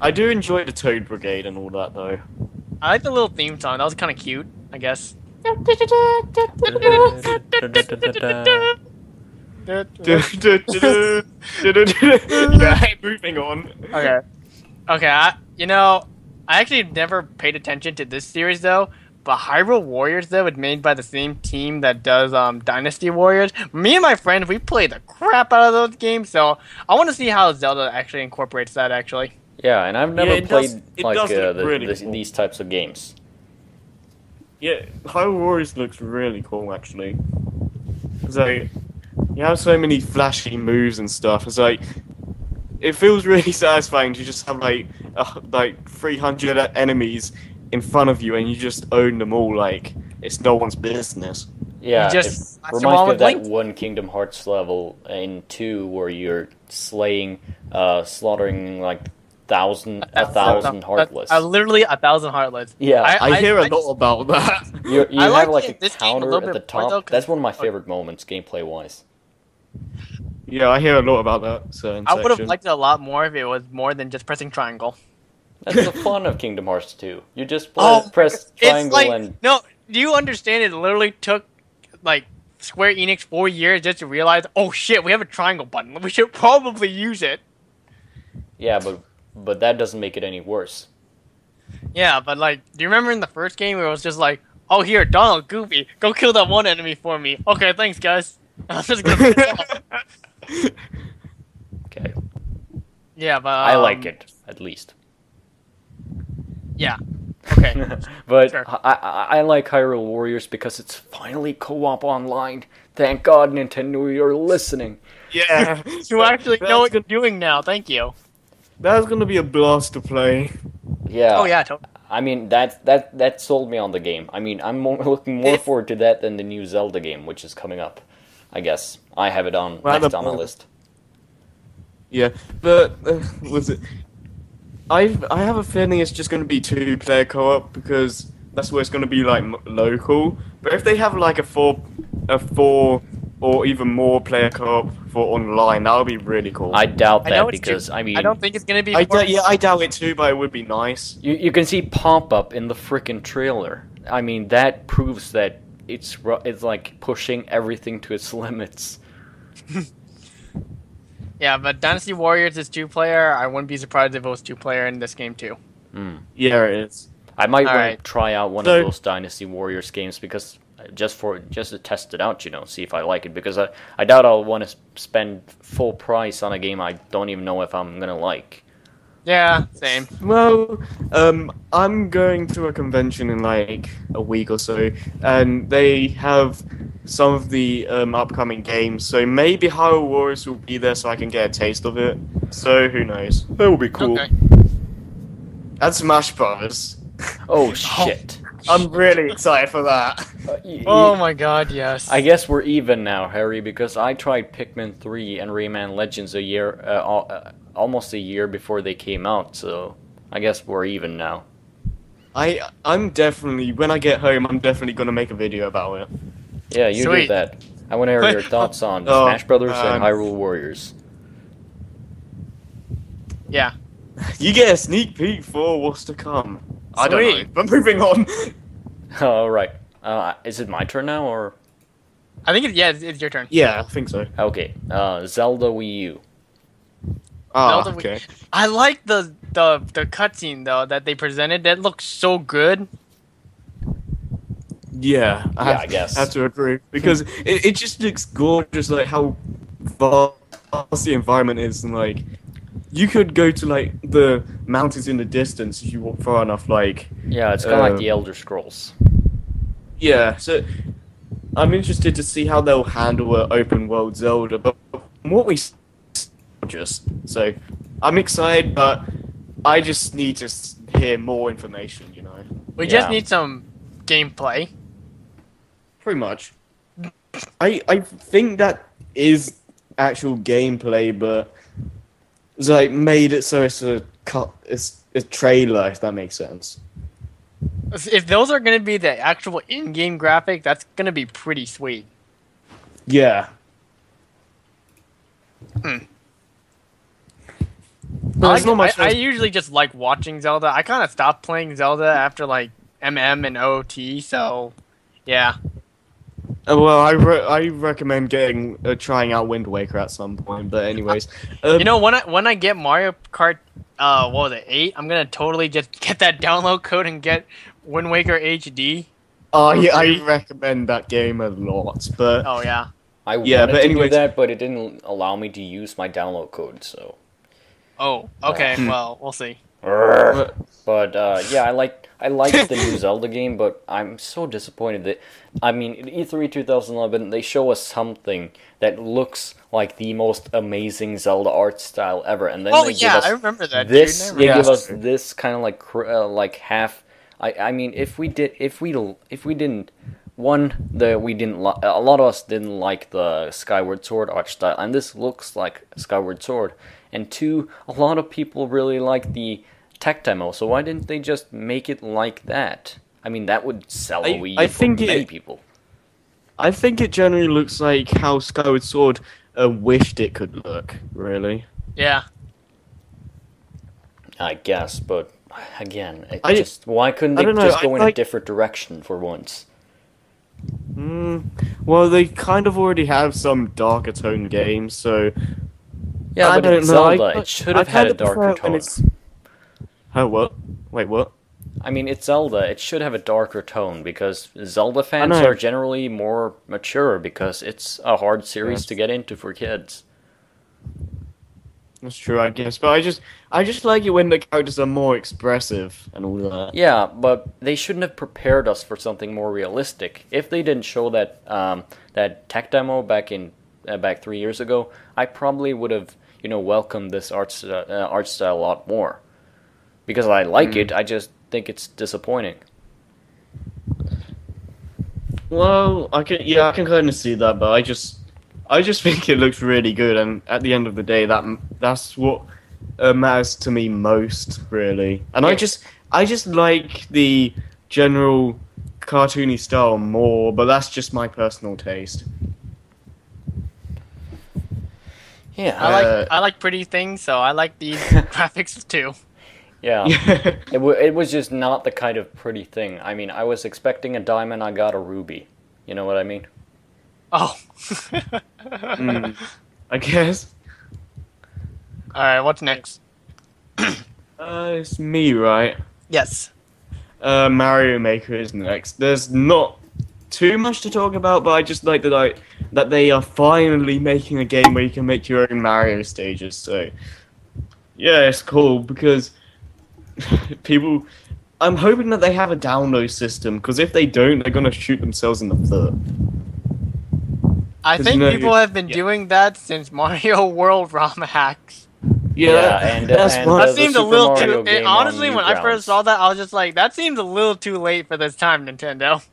I do enjoy the Toad Brigade and all that though. I like the little theme song. That was kind of cute, I guess. Yeah, moving on. Okay. Okay, I actually never paid attention to this series though. But Hyrule Warriors though, it's made by the same team that does Dynasty Warriors. Me and my friends, we play the crap out of those games, so I want to see how Zelda actually incorporates that. Actually, Yeah, and I've never it does- played it like does look really cool. these types of games. Yeah, Hyrule Warriors looks really cool actually. So you have so many flashy moves and stuff. It's like it feels really satisfying to just have like 300 enemies in front of you and you just own them all like it's no one's business. Yeah, You just it slash them reminds all me of with that Link. one Kingdom Hearts level in 2 where you're slaughtering like a thousand heartless. Literally 1,000 heartless. Yeah, I hear a lot about that. you I have like like it- a this game a counter little at the bit more, top. though, 'cause- That's one of my favorite moments, gameplay wise. Yeah, I hear a lot about that certain I would have section. liked it a lot more if it was more than just pressing triangle. That's the fun of Kingdom Hearts 2. You just press it's triangle like, and no. Do you understand? It literally took like Square Enix 4 years just to realize, oh shit, we have a triangle button. We should probably use it. yeah, but that doesn't make it any worse. Yeah, but like, do you remember in the first game where it was just like, oh here, Donald, Goofy, go kill that one enemy for me. Okay, thanks guys. I'm just gonna. Okay, Yeah, but I like it at least. Yeah. Okay. But Sure. I like Hyrule Warriors because it's finally co-op online. Thank God, Nintendo, you're listening. Yeah. You actually know what you're doing now. Thank you. That's gonna be a blast to play. Yeah. Oh yeah. Totally. I mean that sold me on the game. I mean I'm looking more forward to that than the new Zelda game, which is coming up. I guess I have it on Well, next on the list. Yeah, but was it? I have a feeling it's just going to be 2-player co-op because that's where it's going to be like local. But if they have like a four or even more player co-op for online, that would be really cool. I doubt I know that it's because too- I mean I don't think it's gonna be. yeah, I doubt it too, but it would be nice. you can see pop up in the frickin' trailer. I mean that proves that it's like pushing everything to its limits. Yeah, but Dynasty Warriors is 2-player. I wouldn't be surprised if it was 2-player in this game too. Yeah, it is. I might want Alright. to try out one So- of those Dynasty Warriors games because just to test it out, see if I like it. Because I doubt I'll want to spend full price on a game I don't even know if I'm gonna like. Yeah, same. Well, I'm going to a convention in like a week or so, and they have some of the upcoming games. So maybe Hyrule Warriors will be there, so I can get a taste of it. So who knows? That would be cool. Okay. And Smash Bros. Oh shit! I'm really excited for that. Oh my god, yes. I guess we're even now, Harry, because I tried Pikmin 3 and Rayman Legends almost a year before they came out, so I guess we're even now. I'm definitely, when I get home, I'm definitely gonna make a video about it. Yeah, you do Sweet. that. I want to hear your thoughts on Oh, Smash Brothers and man. Hyrule Warriors. Yeah. You get a sneak peek for what's to come. I don't know, Sweet. but moving on. All right. Is it my turn now, or I think it's your turn. Yeah, I think so. okay? Zelda Wii U. Ah, Zelda Wii- okay. I like the cutscene though that they presented. That looks so good. Yeah, I guess. I have to agree because it just looks gorgeous, like how vast the environment is, and like you could go to like the mountains in the distance if you walk far enough. Like, Yeah, it's kind of like the Elder Scrolls. yeah, so I'm interested to see how they'll handle an open world Zelda, but from what we just so I'm excited, but I just need to hear more information. You know, We Yeah. just need some gameplay. pretty much. I think that is actual gameplay, but it's like made it so it's a trailer, if that makes sense. If those are gonna be the actual in-game graphic, that's gonna be pretty sweet. Yeah. But there's not much I else- usually just like watching Zelda. I kind of stopped playing Zelda after like MM and OT, so yeah. Well, I recommend getting trying out Wind Waker at some point. But anyways, You know, when I get Mario Kart, what was it, 8? I'm gonna totally just get that download code and get Wind Waker HD. oh yeah, I free. recommend that game a lot. But Oh yeah. I Yeah, wanted but to anyways- do that, but it didn't allow me to use my download code. So, Oh, okay. Well, we'll see. but yeah, I like the new Zelda game, but I'm so disappointed that I mean, at E3 2011 they show us something that looks like the most amazing Zelda art style ever, and then Oh they give yeah, us I remember that. this. Dude. They Yeah. give us this kind of like half. I mean, if we didn't. One, we didn't. A lot of us didn't like the Skyward Sword art style, and this looks like Skyward Sword. And two, a lot of people really like the tech demo, so why didn't they just make it like that? I mean, that would sell a Wii U I for think many it- people. I think it generally looks like how Skyward Sword wished it could look. Really. Yeah. I guess, but again, I- why couldn't I they don't know, just go I in a like- different direction for once? Well, they kind of already have some darker tone games, so Yeah, I but don't it's know. Zelda. It should have I had a kinda prefer darker when tone. it's- Huh, what? Wait, what? I mean, it's Zelda. It should have a darker tone because Zelda fans know. are generally more mature because it's a hard series Yes. to get into for kids. That's true, I guess. But I just like it when the characters are more expressive and all that. Yeah, but they shouldn't have prepared us for something more realistic. If they didn't show that that tech demo back 3 years ago, I probably would have welcomed this art style a lot more because I like it. I just think it's disappointing. Well, I can kind of see that, but I just think it looks really good, and at the end of the day, that's what matters to me most, really. And Yeah. I just like the general cartoony style more, but that's just my personal taste. Yeah, I like pretty things, so I like these graphics too. yeah. It was just not the kind of pretty thing. I mean, I was expecting a diamond, I got a ruby. You know what I mean? Oh. I guess. All right, what's next? It's me, right? Yes. Mario Maker is next. There's not too much to talk about, but I just like that they are finally making a game where you can make your own Mario stages. So yeah, it's cool because people. I'm hoping that they have a download system because if they don't, they're gonna shoot themselves in the foot. I 'Cause, think you know, people have been yeah. doing that since Mario World ROM hacks. That's and one. That the seems a Super little Mario too. game Honestly, on when I Newgrounds. first saw that, I was just like, that seems a little too late for this time, Nintendo.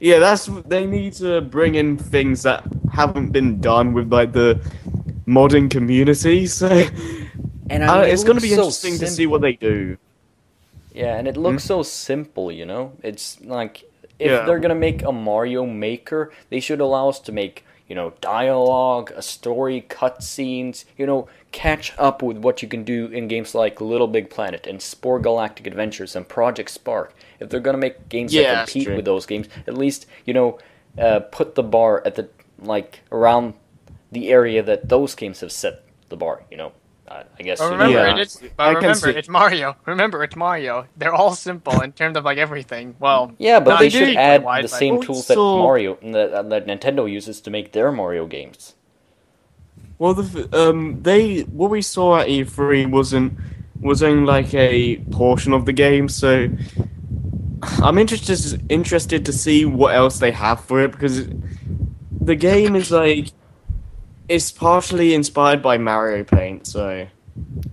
Yeah, they need to bring in things that haven't been done with like the modding community. So And I mean, it's going to looks be so interesting to see what they do. Yeah, and it looks so simple, It's like if Yeah. they're gonna make a Mario Maker, they should allow us to make, dialogue, a story, cutscenes, catch up with what you can do in games like Little Big Planet and Spore Galactic Adventures and Project Spark. If they're gonna make games Yeah, that that's compete true. with those games, at least, put the bar at the around the area that those games have set the bar, I guess. But remember, Yeah. I can see- it's Mario. Remember, it's Mario. They're all simple in terms of like everything. Well, Yeah, but not they should add gameplay-wise, the but- same Well, tools that so- Mario that Nintendo uses to make their Mario games. Well, what we saw at E3 was only like a portion of the game, so I'm interested to see what else they have for it because the game is like it's partially inspired by Mario Paint, so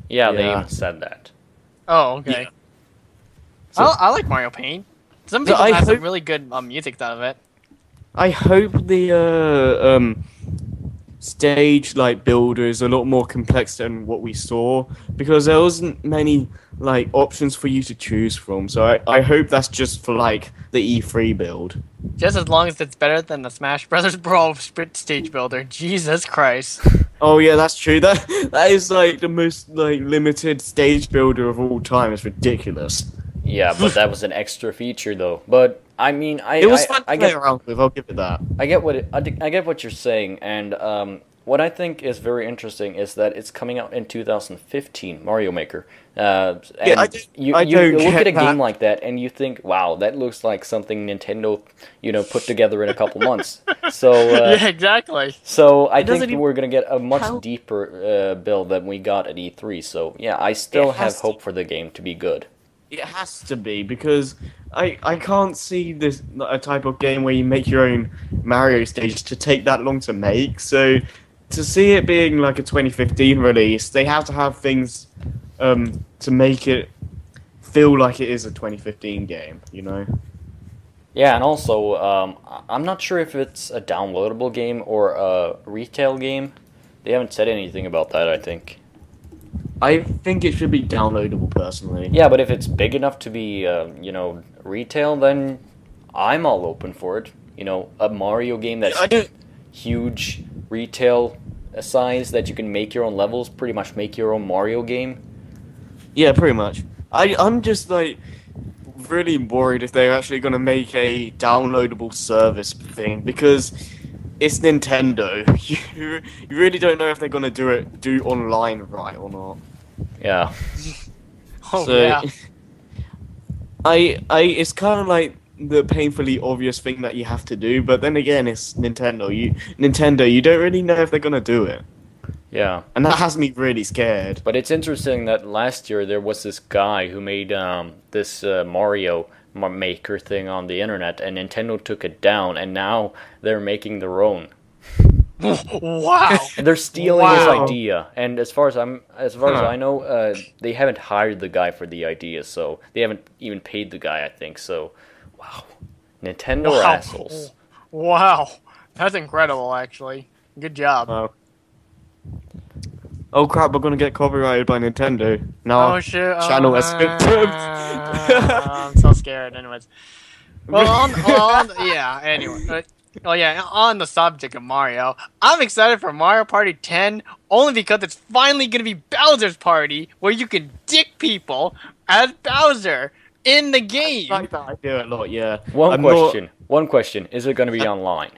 Yeah, they Yeah. even said that. Oh, okay. Yeah. So- I like Mario Paint. Some So people I have some hope- really good music out of it. I hope the stage like builder is a lot more complex than what we saw because there wasn't many like options for you to choose from. So I hope that's just for like the E3 build. Just as long as it's better than the Smash Brothers Brawl Sprint Stage Builder. Jesus Christ. Oh yeah, that's true. That is like the most like limited stage builder of all time. It's ridiculous. Yeah, but that was an extra feature though. But I mean, It was fun I to play get around with. I'll give it that. I get I get what you're saying, and what I think is very interesting is that it's coming out in 2015, Mario Maker. And I don't you look get at a that. game like that and you think, wow, that looks like something Nintendo, put together in a couple months. So Yeah, exactly. So I doesn't think even- we're gonna get a much How- deeper build than we got at E3. So yeah, I still It has have to- hope for the game to be good. It has to be because I can't see this a type of game where you make your own Mario stage to take that long to make. So to see it being like a 2015 release, they have to have things to make it feel like it is a 2015 game. Yeah, and also I'm not sure if it's a downloadable game or a retail game. They haven't said anything about that, I think. I think it should be downloadable personally. Yeah, but if it's big enough to be, retail, then I'm all open for it. A Mario game that's I don't. huge retail size that you can make your own levels, pretty much make your own Mario game. Yeah, pretty much. I'm just like really worried if they're actually going to make a downloadable service thing because it's Nintendo. You really don't know if they're going to do online right or not. Yeah. Oh So, yeah. it's kind of like the painfully obvious thing that you have to do, but then again, it's Nintendo. You don't really know if they're going to do it. Yeah. And that has me really scared. But it's interesting that last year there was this guy who made this Mario Maker thing on the internet, and Nintendo took it down, and now they're making their own. Wow. And they're stealing Wow. his idea. And as far as I know, they haven't hired the guy for the idea, so they haven't even paid the guy. I think so. Wow, Nintendo are assholes. Wow. That's incredible, actually. Good job. Wow. Oh crap, we're gonna get copyrighted by Nintendo. Now Oh shit. channel has been I'm so scared. Anyways. Well, yeah. Anyway. Oh yeah. On the subject of Mario, I'm excited for Mario Party 10 only because it's finally gonna be Bowser's Party, where you can dick people as Bowser in the game. I like that idea a lot, yeah. One I'm question. Is it going to be online?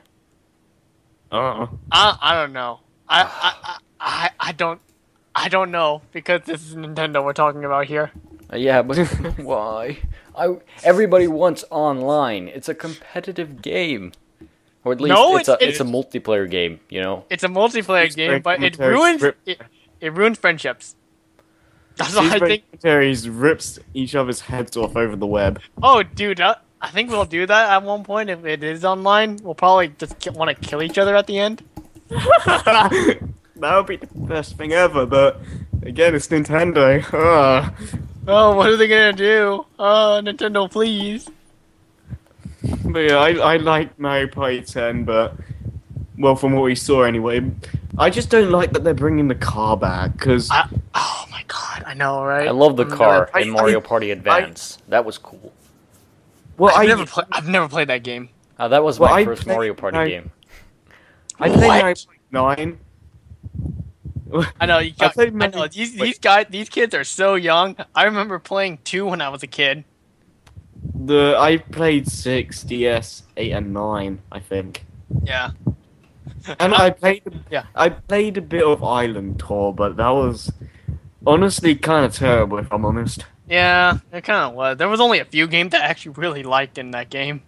I don't know. I don't know because this is Nintendo we're talking about here. Yeah, but why? Everybody wants online. It's a competitive game. Or at least No, it's a multiplayer game, you know? It's a multiplayer These game, but it commentaries ruins rip- it ruins friendships. That's what I think. Commentaries rips each other's heads off over the web. Oh, dude, I think we'll do that at one point if it is online. We'll probably just want to kill each other at the end. That would be the best thing ever, but again, it's Nintendo. Oh, what are they gonna do? Oh, Nintendo, please. But yeah, I like Mario Party 10, but well, from what we saw anyway, I just don't like that they're bringing the car back because Oh my god, I know, right? I love the car I- in Mario Party Advance. That was cool. well, I've never played that game. That was Well, my I first played- Mario Party I- game. I played What? Mario Party 9. I know you got. played I know these kids are so young. I remember playing 2 when I was a kid. I played 6, DS, 8, and 9, I think. Yeah. And I played Yeah. I played a bit of Island Tour, but that was honestly kind of terrible if I'm honest. Yeah, it kind of was. There was only a few games that I actually really liked in that game.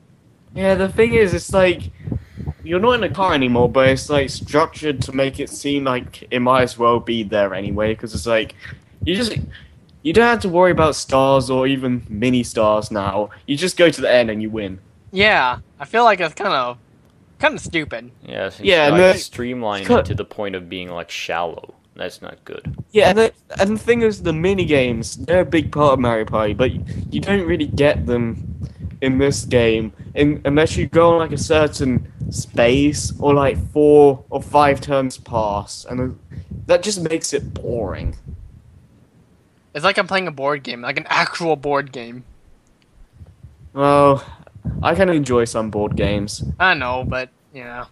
Yeah, the thing is, it's like you're not in a car anymore, but it's like structured to make it seem like it might as well be there anyway, because it's like you don't have to worry about stars or even mini stars now. You just go to the end and you win. Yeah, I feel like it's kind of stupid. Yeah, it's Yeah, like no, streamlined cut- to the point of being like shallow. That's not good. Yeah, and the thing is, the mini games, they're a big part of Mario Party, but you don't really get them in this game unless you go on like a certain space or like 4 or 5 turns pass, and that just makes it boring. It's like I'm playing a board game, like an actual board game. Well, I can enjoy some board games. I know, but you know.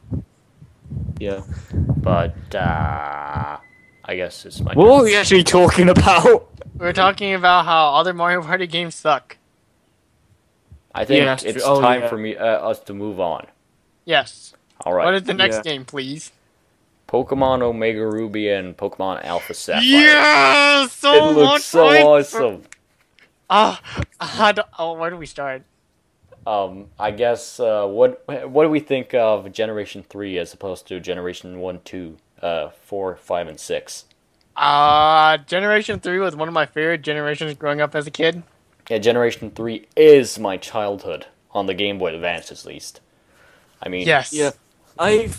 Yeah. But I guess it's my What are turn. we actually talking about? We're talking about how other Mario Party games suck. I think Yeah, it's oh, time yeah. for us to move on. Yes. All right. What is the next Yeah. game, please? Pokemon Omega Ruby and Pokemon Alpha Sapphire. Yeah, so It looks much so fun. awesome. Where do we start? I guess what do we think of Generation 3 as opposed to Generation 1, 2, 4, 5, and 6? Generation 3 was one of my favorite generations growing up as a kid. Yeah, Generation 3 is my childhood on the Game Boy Advance, at least. I mean, Yes. Yeah, I've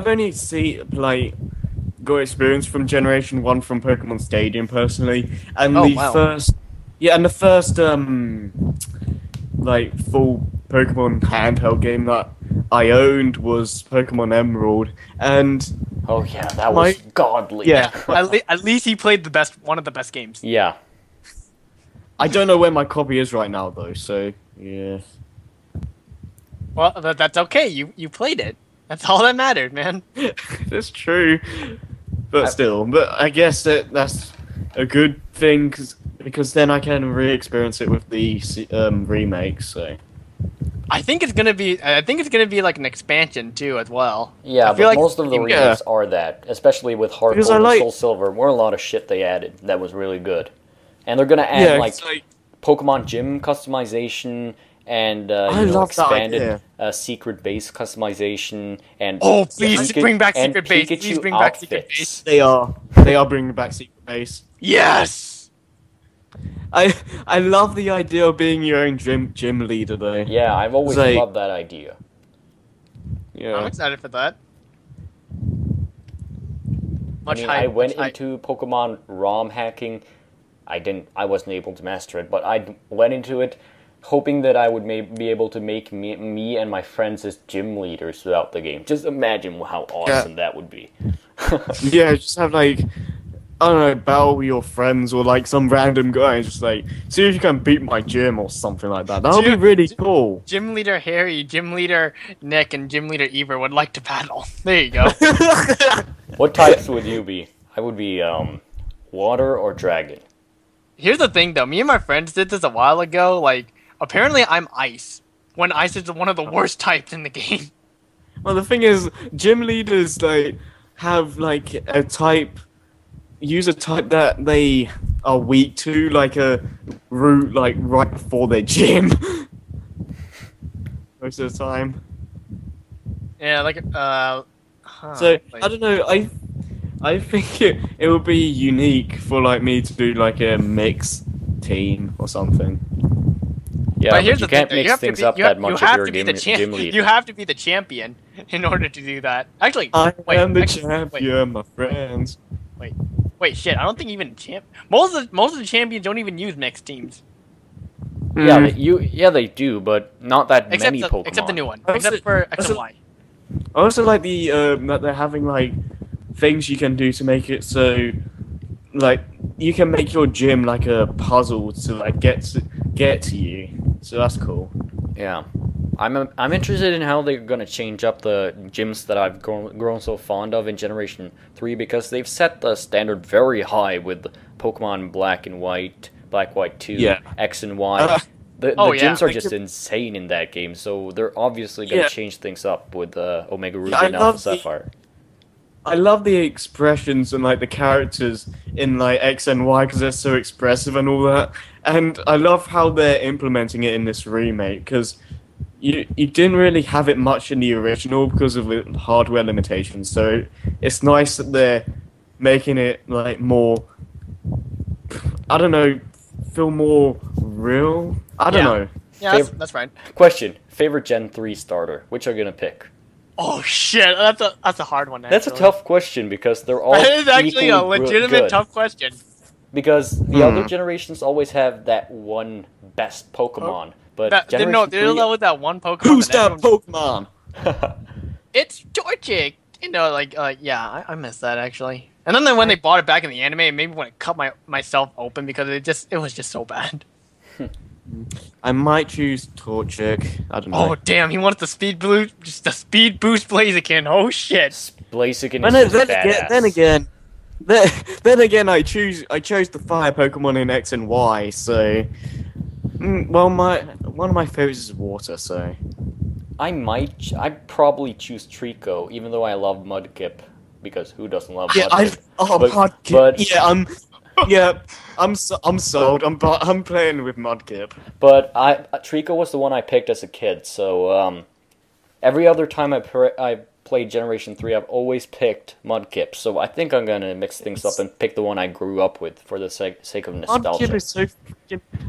only got experience from Generation 1 from Pokemon Stadium personally, and Oh, the wow. first like full Pokemon handheld game that I owned was Pokemon Emerald, and oh yeah, that was godly. yeah, At least he played one of the best games. Yeah. I don't know where my copy is right now though, so yeah. Well, that's okay. You played it. That's all that mattered, man. That's true, but still. But I guess that's a good thing because then I can re-experience it with the remake. So I think it's gonna be. I think it's gonna be like an expansion too, as well. Yeah, I feel but like most of the remakes are that, especially with Heart Because Gold I and like- Soul Silver. Were a lot of shit they added that was really good, and they're gonna add yeah, like it's like Pokemon Gym customization and I you know, love that expanded idea. secret base customization and Oh, please Pika- bring back and Secret Base. Pikachu Please bring back Secret outfits. Base. they are bringing back Secret Base. Yes. I love the idea of being your own gym leader though. Yeah, I've always Like- loved that idea. I'm Yeah. excited for that. I mean, I went into Pokemon ROM hacking. I wasn't able to master it, but I went into it hoping that I would be able to make me and my friends as gym leaders throughout the game. Just imagine how awesome that would be. Yeah, just have like I don't know, battle with your friends or like some random guy and just like see if you can beat my gym or something like that. That would be Gym- really cool. Gym Leader Harry, Gym Leader Nick, and Gym Leader Eber would like to battle. There you go. What types would you be? I would be water or dragon. Here's the thing, though. Me and my friends did this a while ago. Like, apparently I'm ice. When ice is one of the worst types in the game. Well, the thing is, gym leaders like have like a type, use a type that they are weak to, like a route like right before their gym. Most of the time. Yeah, like, So like- I don't know. I think it would be unique for like me to do like a mixed team or something. Yeah, But but here's you the thing, can't though, you mix have to things be- up you have- that much you if have you're to a be the gym leader. You have to be the champion in order to do that. Actually, I wait, am the actually, champion, my friends. Wait, shit! I don't think even most of the champions don't even use mixed teams, Yeah, Mm. they do, but not that except many the, Pokemon. except the new one, Also- except for X and also- Y. I also like the that they're having like things you can do to make it so like you can make your gym like a puzzle to like get to you. So that's cool. Yeah, I'm interested in how they're gonna change up the gyms that I've grown so fond of in Generation 3 because they've set the standard very high with Pokemon Black and White, Black White 2, Yeah. X and Y. Uh, The Oh, yeah. gyms are Like just the- insane in that game, so they're obviously gonna Yeah. change things up with Omega Ruby I and Alpha love the- Sapphire. I love the expressions and like the characters in like X and Y because they're so expressive and all that. And I love how they're implementing it in this remake because you didn't really have it much in the original because of the hardware limitations. So it's nice that they're making it like more. I don't know, feel more real. I don't Yeah. know. Yeah, that's right. Question: favorite Gen 3 starter? Which are you gonna pick? Oh shit, that's a hard one. That's a actually. tough question because they're all That is actually a equally legitimate good. tough question. Because the other Hmm. generations always have that one best Pokemon, but That, Generation no, there's 3, always that one Pokemon. Who's that that everyone- Pokemon? It's Torchic. You know, like, yeah, I miss that actually. And then when they brought it back in the anime, it made me want to cut myself open because it was just so bad. I might choose Torchic. I don't know. Oh damn, he wants the speed boost, just the speed boost Blaziken. Oh shit. Blaziken But is then, just badass. then again, I chose the fire Pokemon in X and Y. So, well, one of my favorites is water. So, I'd probably choose Trico, even though I love Mudkip, because who doesn't love yeah, Mudkip? I'm sold. I'm playing with Mudkip. But Trico was the one I picked as a kid, so every other time I played Generation 3, I've always picked Mudkip, so I think I'm gonna mix things up and pick the one I grew up with for the sake of nostalgia.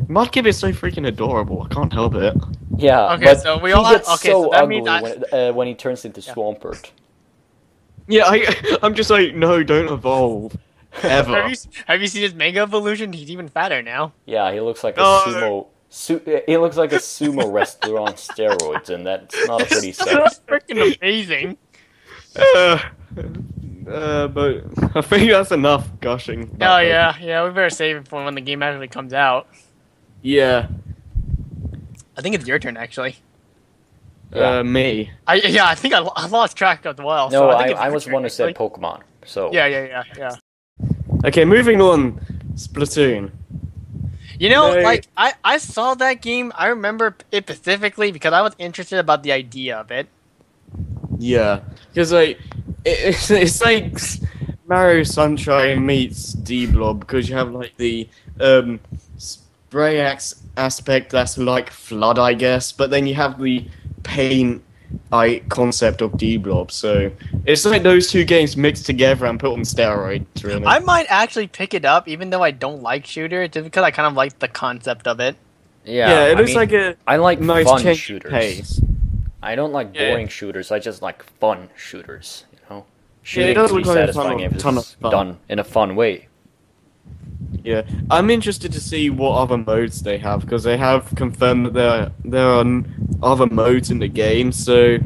Mudkip is so freaking adorable. I can't help it. Yeah, Okay, but so we he all have- gets okay, so so that ugly means when he turns into Swampert. Yeah, I'm just like, no, don't evolve. Ever. Have you seen his Mega Evolution? He's even fatter now. Yeah, he looks like a No. he looks like a sumo wrestler on steroids, and that's not a pretty sight. That's freaking amazing. But I think that's enough gushing. Oh about Pokemon. yeah, we better save it for when the game actually comes out. Yeah. I think it's your turn actually. Yeah. Me. I think I lost track as well. No, so I, think it's I your was turn, the one who said actually. Pokemon. So Yeah. Okay, moving on Splatoon. You know, No. like I saw that game. I remember it specifically because I was interested about the idea of it. Yeah, because like it's like Mario Sunshine meets D-Blob because you have like the spray aspect that's like Flood, I guess, but then you have the paint concept of D-Blob. So it's like those two games mixed together and put on steroids. Really. I might actually pick it up, even though I don't like shooters, just because I kind of like the concept of it. Yeah, it I looks mean, like a I like nice fun change of shooters. pace. I don't like Yeah. boring shooters. I just like fun shooters. You know, Yeah, it shooting does can be look like a satisfying if ton of it's fun. done in a fun way. Yeah, I'm interested to see what other modes they have because they have confirmed that there are other modes in the game. So,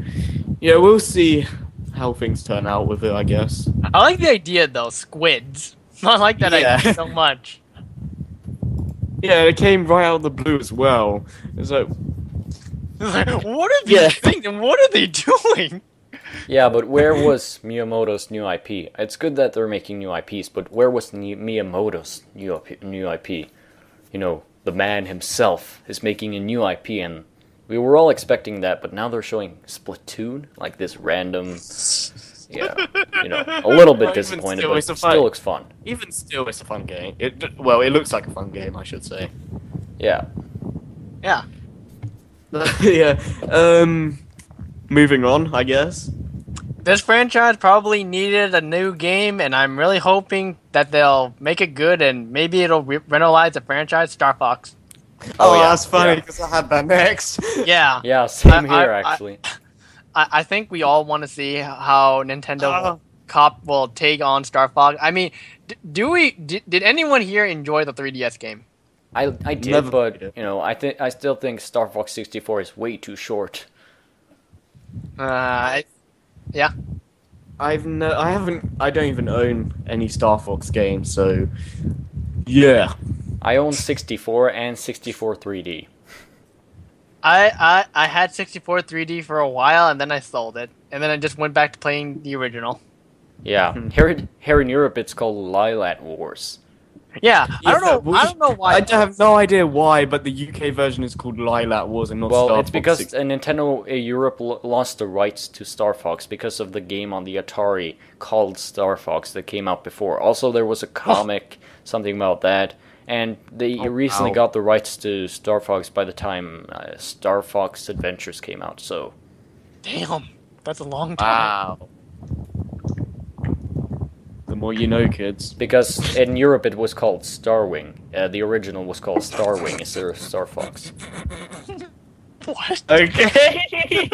yeah, we'll see how things turn out with it, I guess. I like the idea though, squids. I like that Yeah. idea so much. Yeah, it came right out of the blue as well. It's like, What are these Yeah. things and what are they doing? Yeah, but where was Miyamoto's new IP? It's good that they're making new IPs, but where was Miyamoto's new IP? You know, the man himself is making a new IP, and we were all expecting that, but now they're showing Splatoon, like this random. Yeah, you know, a little bit Well, even disappointed, still, but it's it a fight. still looks fun. even still, it's a fun game. It looks like a fun game, I should say. Yeah. Yeah. Yeah. Moving on, I guess. This franchise probably needed a new game, and I'm really hoping that they'll make it good and maybe it'll revitalize the franchise. Star Fox. Oh, yeah, that's funny yeah. because I had that next. Yeah. Yeah, same I- here, I- actually. I think we all want to see how Nintendo Oh. will take on Star Fox. I mean, did anyone here enjoy the 3DS game? I did, Never but, played it. you know, I still think Star Fox 64 is way too short. Yeah. I don't even own any Star Fox games, so yeah. I own 64 and 64 3D. I had 64 3D for a while, and then I sold it, and then I just went back to playing the original. Yeah, Hmm. here in Europe it's called Lilat Wars. Yeah, I don't know. Yeah, I don't know why. I have no idea why, but the UK version is called Lilac Wars and not Well, Star it's Fox because 6. Nintendo Europe lost the rights to Star Fox because of the game on the Atari called Star Fox that came out before. Also, there was a comic, something about that, and they Oh, recently wow. got the rights to Star Fox by the time Star Fox Adventures came out. So, Damn, that's a long time. Wow. The more you know, kids. because in Europe it was called Starwing, the original was called Starwing instead of Star Fox. What? Okay.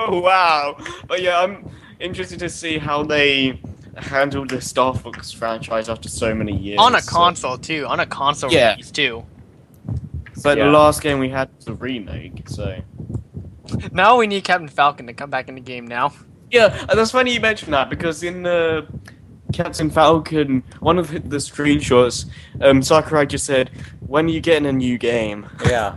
Wow. But yeah, I'm interested to see how they handle the Star Fox franchise after so many years. On a So- console too. On a console Yeah. release too. So Yeah. the last game we had was a remake. So Now we need Captain Falcon to come back in the game now. yeah, and that's funny you mentioned that because in the Captain Falcon, one of the screenshots, Sakurai just said, "When are you getting a new game?" Yeah,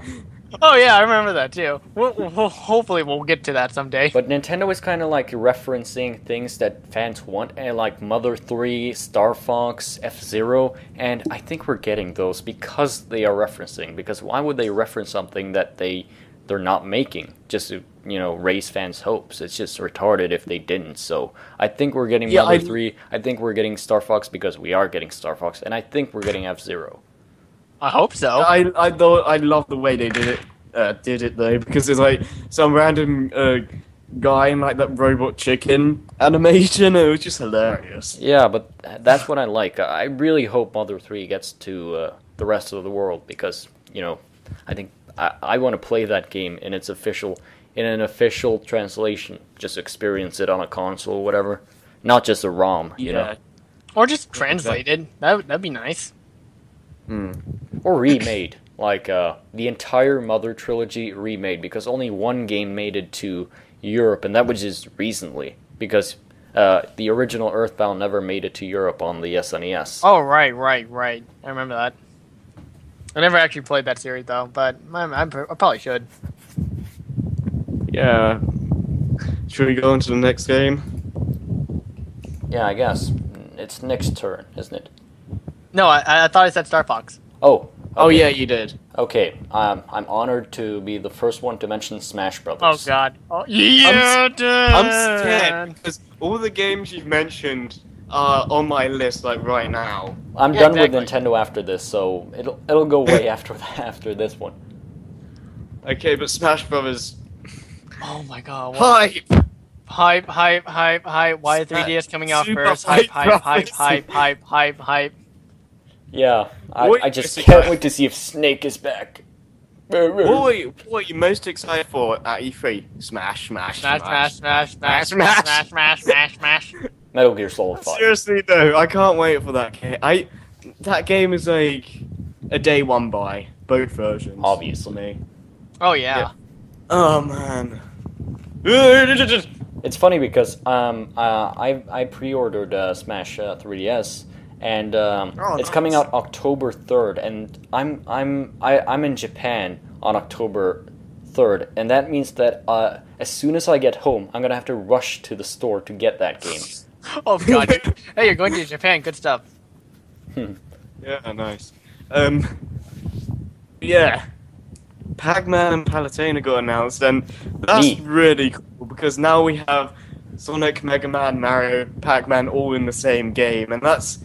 Oh yeah, I remember that too. Hopefully we'll get to that someday. but Nintendo is kind of like referencing things that fans want, like Mother 3, Star Fox, F-Zero, and I think we're getting those because they are referencing. Because why would they reference something that they're not making just to, you know, raise fans' hopes? It's just retarded if they didn't. So I think we're getting Yeah, Mother I- 3. I think we're getting Star Fox because we are getting Star Fox, and I think we're getting F-Zero. I hope so. I love the way they did it though because it's like some random guy in like that robot chicken animation. It was just hilarious. Yeah, but that's what I like. I really hope Mother 3 gets to the rest of the world because, you know, I think I want to play that game in an official translation. Just experience it on a console or whatever. Not just a ROM, you know. Or just translated. That'd be nice. Hmm. Or remade. Like the entire Mother trilogy remade because only one game made it to Europe, and that was just recently because the original Earthbound never made it to Europe on the SNES. Oh right. I remember that. I never actually played that series though, but I probably should. Yeah. Should we go on to the next game? Yeah, I guess. It's Nick's turn, isn't it? No, I thought I said Star Fox. Oh. Oh okay. yeah, you did. Okay. I'm honored to be the first one to mention Smash Oh Brothers. God. Oh yeah. I'm scared because all the games you've mentioned are on my list like right now. I'm Yeah, done exactly. with Nintendo after this, so it'll go way after this one. Okay, but Smash Brothers. Oh my God. Hype. Why is 3DS coming out Super first? hype Hype. Yeah, What I is just it? can't wait to see if Snake is back. What are you most excited for at E3? Smash. Smash. Metal Gear Solid 5. Seriously though, I can't wait for that game. That game is like a day one buy, both versions. Obviously. For me. Oh yeah. Oh man. It's funny because I pre-ordered Smash 3DS, and it's coming nice. out October 3rd, and I'm in Japan on October 3rd, and that means that as soon as I get home, I'm gonna have to rush to the store to get that game. Oh God. Hey, you're going to Japan. Good stuff. Yeah, nice. Yeah. Pac-Man and Palutena got announced, and that's really cool because now we have Sonic, Mega Man, Mario, Pac-Man all in the same game, and that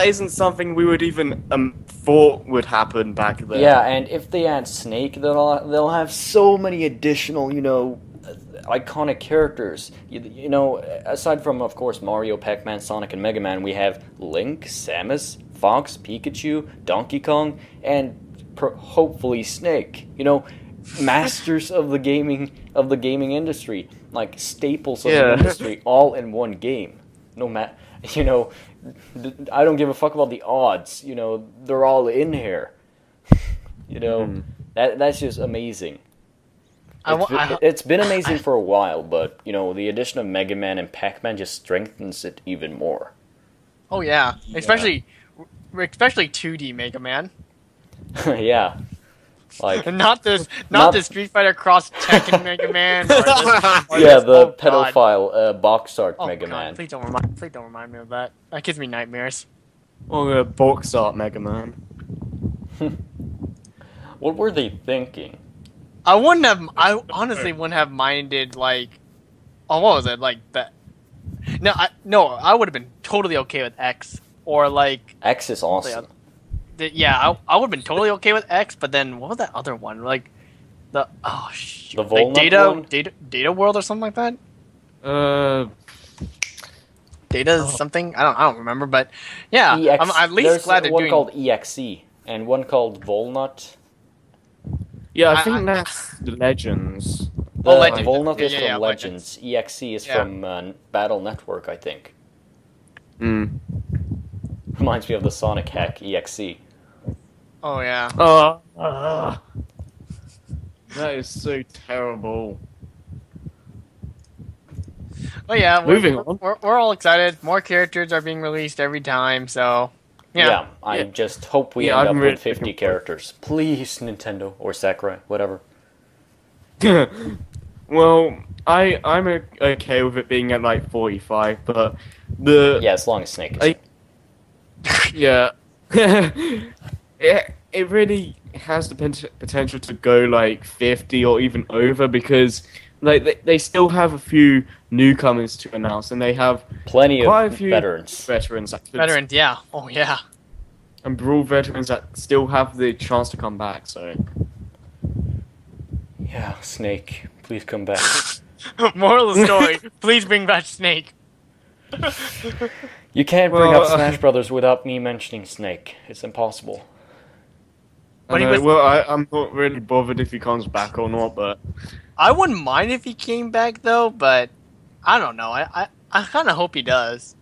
isn't something we would even thought would happen back then. Yeah, and if they add Snake, they'll have so many additional, iconic characters. You know, aside from, of course, Mario, Pac-Man, Sonic, and Mega Man, we have Link, Samus, Fox, Pikachu, Donkey Kong, and hopefully Snake. You know, masters of the gaming industry, like staples of the industry, all in one game. I don't give a fuck about the odds. You know, they're all in here. That's just amazing. It's been amazing for a while, but the addition of Mega Man and Pac-Man just strengthens it even more. Oh yeah. Especially 2D Mega Man. Yeah. Like not this Street Fighter Cross Tekken Mega Man. The pedophile box art Mega God, Man. Please don't remind me of that. That gives me nightmares. Or a box art Mega Man. What were they thinking? I honestly wouldn't have minded what was it like that? I would have been totally okay with X or like X is awesome. Yeah, I would have been totally okay with X, but then what was that other one? Like the Volnut one? Data World or something like that. Data something I don't remember, but yeah, I'm at least glad they're one doing. Called EXE and one called Volnut. Yeah, I think that's the Legends. Legends. Volnut is Yeah, from Legends. EXE is from Battle Network, I think. Reminds me of the Sonic hack EXE. Oh yeah. That is so terrible. But yeah, Moving on. We're all excited. More characters are being released every time, so yeah. I just hope we end up with 50 characters. Please, Nintendo or Sakurai, whatever. Well, I'm okay with it being at like 45, but as long as Snake is. Yeah. It really has the potential to go like 50 or even over because like they still have a few newcomers to announce and they have plenty quite of a few veterans. Veterans, yeah. Oh yeah. And Brawl veterans that still have the chance to come back, so yeah, Snake, please come back. Moral of the story, please bring back Snake. You can't bring up Smash Brothers without me mentioning Snake. It's impossible. I'm not really bothered if he comes back or not, but I wouldn't mind if he came back though, but I don't know. I kind of hope he does.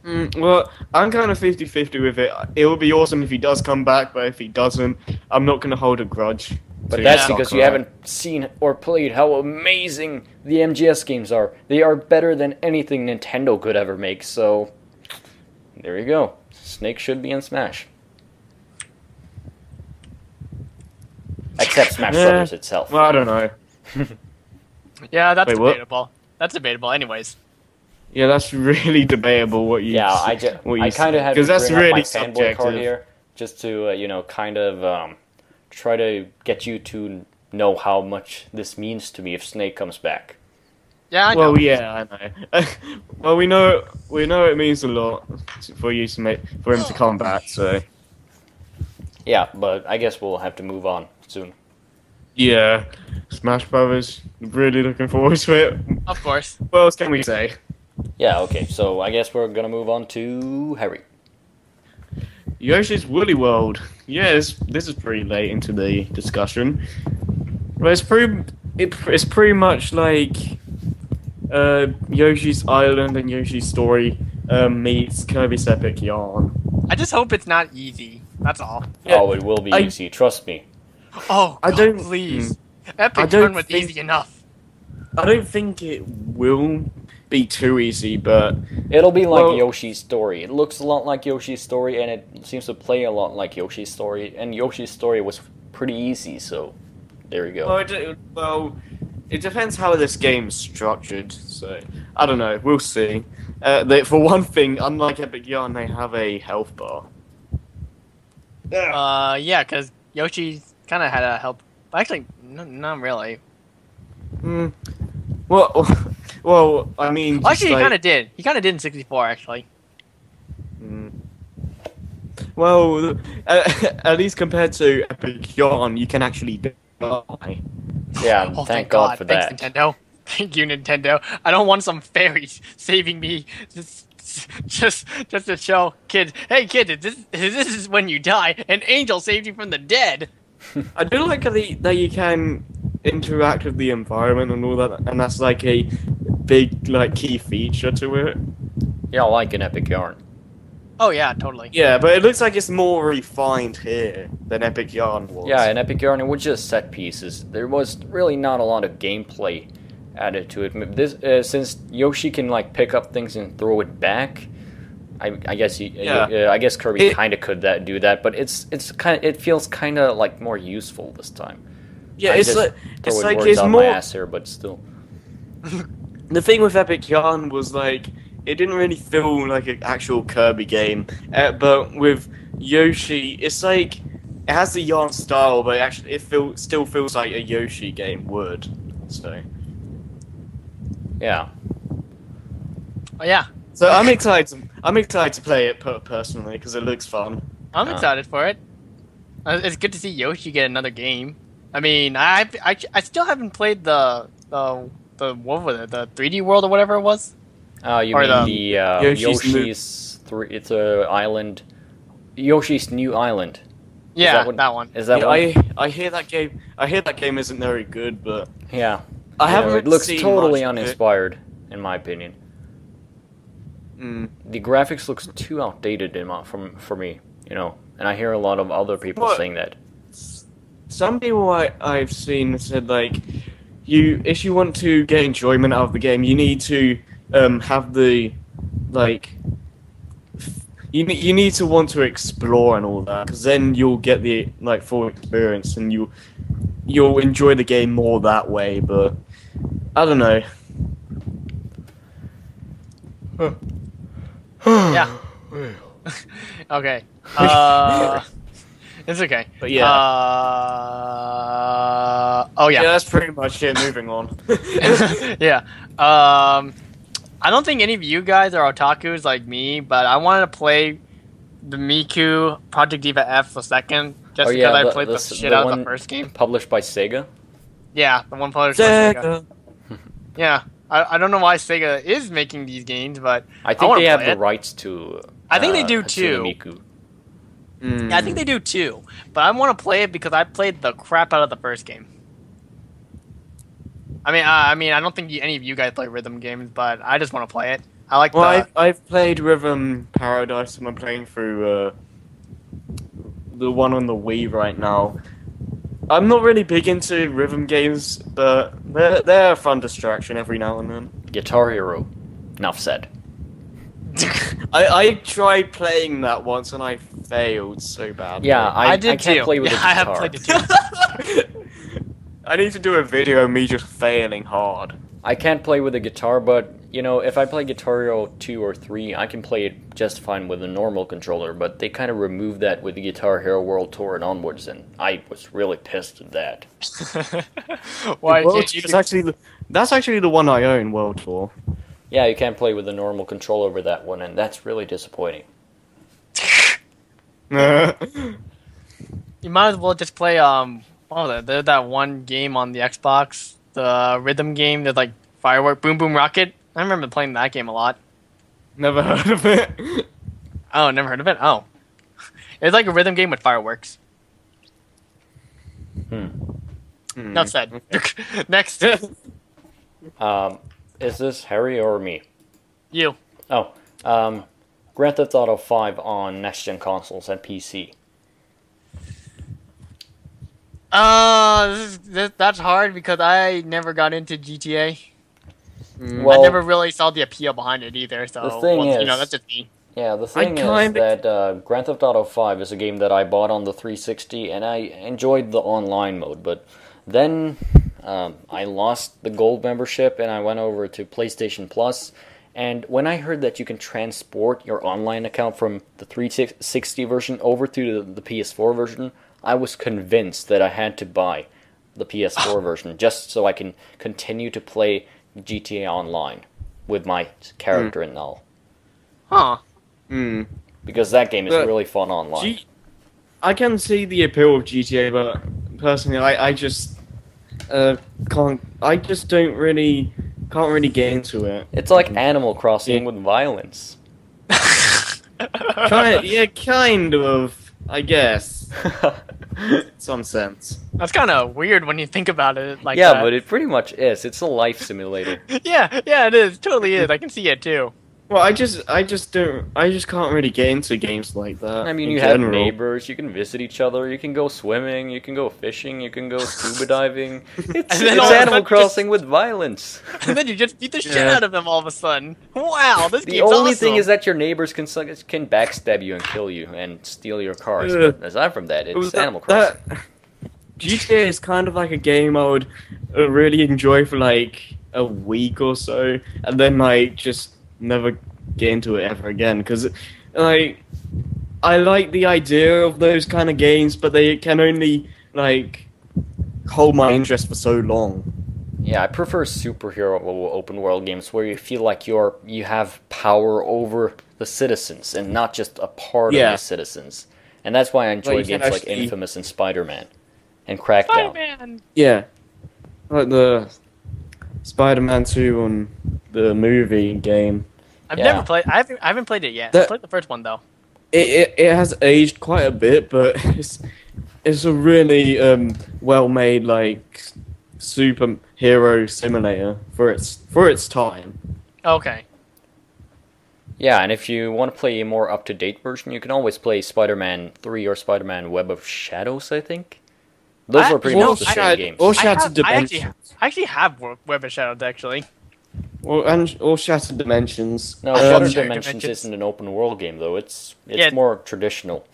Well, I'm kind of 50-50 with it. It would be awesome if he does come back, but if he doesn't, I'm not going to hold a grudge. But that's because you haven't seen or played how amazing the MGS games are. They are better than anything Nintendo could ever make, so there you go. Snake should be in Smash. Except Smash Brothers itself. Well, I don't know. Yeah, that's Wait, what? debatable. That's debatable anyways. Yeah, that's really debatable. What you? Yeah, what I you kind of say, had to 'cause that's bring up my really fanboy card subjective. here just to kind of try to get you to know how much this means to me if Snake comes back. Yeah, I know. Well, yeah, I know. Well, we know it means a lot for you to make for him to come back. So Yeah, but I guess we'll have to move on soon. yeah, Smash Brothers. Really looking forward to it. Of course. What else can we say? Yeah, okay, so I guess we're gonna move on to Harry. Yoshi's Woolly World. Yes, this is pretty late into the discussion. But it's pretty much like Yoshi's Island and Yoshi's Story meets Kirby's Epic Yarn. I just hope it's not easy. That's all. Yeah, Oh, it will be I- easy, trust me. Oh, I God, don't- please. I Epic don't Yarn was think- easy enough. I don't think it will be too easy, but It'll be like Well- Yoshi's Story. It looks a lot like Yoshi's Story, and it seems to play a lot like Yoshi's Story. And Yoshi's Story was pretty easy, so there you go. it depends how this game's structured. So I don't know. We'll see. For one thing, unlike Epic Yarn, they have a health bar. Yeah, because Yoshi kind of had a help. Actually, not really. Hmm. Well, I mean, just Actually, he like- kind of did. He kind of did in 64, actually. Mm. Well, at least compared to Epic Yarn, you can actually die. Yeah, Oh, thank God for Thanks, that. Nintendo. Thank you, Nintendo. I don't want some fairies saving me just to show kids, hey, kid, this is when you die. An angel saved you from the dead. I do like that you can interact with the environment and all that, and that's like a big key feature to it. Yeah, like an Epic Yarn. Oh, yeah, totally. Yeah, but it looks like it's more refined here than Epic Yarn was. Yeah, in Epic Yarn, it was just set pieces. There was really not a lot of gameplay added to it. This since Yoshi can pick up things and throw it back. I guess I guess Kirby kind of could do that, but it feels kind of more useful this time. Yeah, I it's just like throwing it's words out more. my ass here, but still. The thing with Epic Yarn was it didn't really feel like an actual Kirby game, but with Yoshi, it's it has the Yarn style, but still feels like a Yoshi game would. So Yeah. Oh, yeah. So I'm excited to play it personally because it looks fun. I'm excited for it. It's good to see Yoshi get another game. I mean, I still haven't played the what was it, the 3D World or whatever it was. You Or mean the- the Yoshi's it's a island. Yoshi's New Island. Yeah, that one. Is that Yeah, one? I hear that game. I hear that game isn't very good, but Yeah. I You haven't. know, it looks seen totally much of it. uninspired, in my opinion. Mm. The graphics looks too outdated for me, and I hear a lot of other people What? saying that. Some people I've seen said if you want to get enjoyment out of the game, you need to have the you need to want to explore and all that, because then you'll get the full experience and you'll enjoy the game more that way. But I don't know. Yeah. Okay. It's okay. But yeah. Oh yeah. Yeah, that's pretty much it. Moving on. Yeah. I don't think any of you guys are otakus like me, but I wanted to play the Miku Project Diva F the second, just because I played the shit out of the first game. Published by Sega. Yeah, the one published by Sega. Sega. Yeah. I don't know why Sega is making these games, but I think wanna they have play the it. rights to. I think they do Hatsune too. Miku. Mm. Yeah, I think they do too. But I want to play it because I played the crap out of the first game. I mean, I don't think any of you guys play rhythm games, but I just want to play it. I like Well, the. I've played Rhythm Paradise and I'm playing through the one on the Wii right now. I'm not really big into rhythm games, but they're a fun distraction every now and then. Guitar Hero. Enough said. I tried playing that once and I failed so badly. Yeah, I did can't too. play with Yeah, the I guitar. have played it too. I need to do a video of me just failing hard. I can't play with the guitar, but You know, if I play Guitar Hero 2 or 3, I can play it just fine with a normal controller, but they kind of removed that with the Guitar Hero World Tour and onwards, and I was really pissed at that. Why World can't you? Tour is that's actually the one I own, World Tour. Yeah, you can't play with a normal controller with that one, and that's really disappointing. You might as well just play there's that one game on the Xbox, the rhythm game. There's like Firework, Boom Boom Rocket. I remember playing that game a lot. Never heard of it. Oh, never heard of it. Oh, it's like a rhythm game with fireworks. Enough said. Next, Is this Harry or me? you. Oh, Grand Theft Auto 5 on next-gen consoles and PC. That's hard because I never got into GTA. Well, I never really saw the appeal behind it either. So The thing you is- know, that's just me. Yeah, the thing is that Grand Theft Auto 5 is a game that I bought on the 360, and I enjoyed the online mode, but then I lost the gold membership, and I went over to PlayStation Plus, and when I heard that you can transport your online account from the 360 version over to the PS4 version, I was convinced that I had to buy the PS4 version just so I can continue to play GTA Online with my character and all. Huh. Because that game is But really fun online. I can see the appeal of GTA, but personally, I just can't. I just can't really get into it. It's like Animal Crossing with violence. Kind of. I guess. In some sense. That's kind of weird when you think about it. Like Yeah, that. but it pretty much is. It's a life simulator. yeah, it is. Totally is. I can see it too. Well, I just can't really get into games like that. I mean, in you have general. neighbors, you can visit each other, you can go swimming, you can go fishing, you can go scuba diving. It's then all of a Animal sudden Crossing with violence. And then you just beat the shit Yeah. out of them all of a sudden. Wow, this The game's only awesome. thing is that your neighbors can backstab you and kill you and steal your cars. Ugh. But aside from that, it's That- Animal Crossing. GTA is kind of like a game I would really enjoy for like a week or so, and then like just never get into it ever again. Because like I like the idea of those kind of games, but they can only like hold my interest for so long. Yeah, I prefer superhero open world games where you feel like you have power over the citizens and not just a part of Yeah. the citizens. And that's why I enjoy Like, you games can like actually- Infamous and Spider-Man and Crackdown. Spider-Man. Yeah, like the Spider-Man 2 on the movie game. I've Yeah. never played. I haven't played it yet. I That- played the first one though. It has aged quite a bit, but it's a really well made like superhero simulator for its time. Okay. Yeah, and if you want to play a more up-to-date version, you can always play Spider-Man 3 or Spider-Man Web of Shadows, I think. Those I- are pretty you know, much the I- same games. Or I Shattered actually, Dimensions. I actually have Web of Shadows actually. Or Shattered Dimensions. No, I Shattered love Dimensions Shattered Dimensions. isn't an open-world game, though. It's Yeah. more traditional.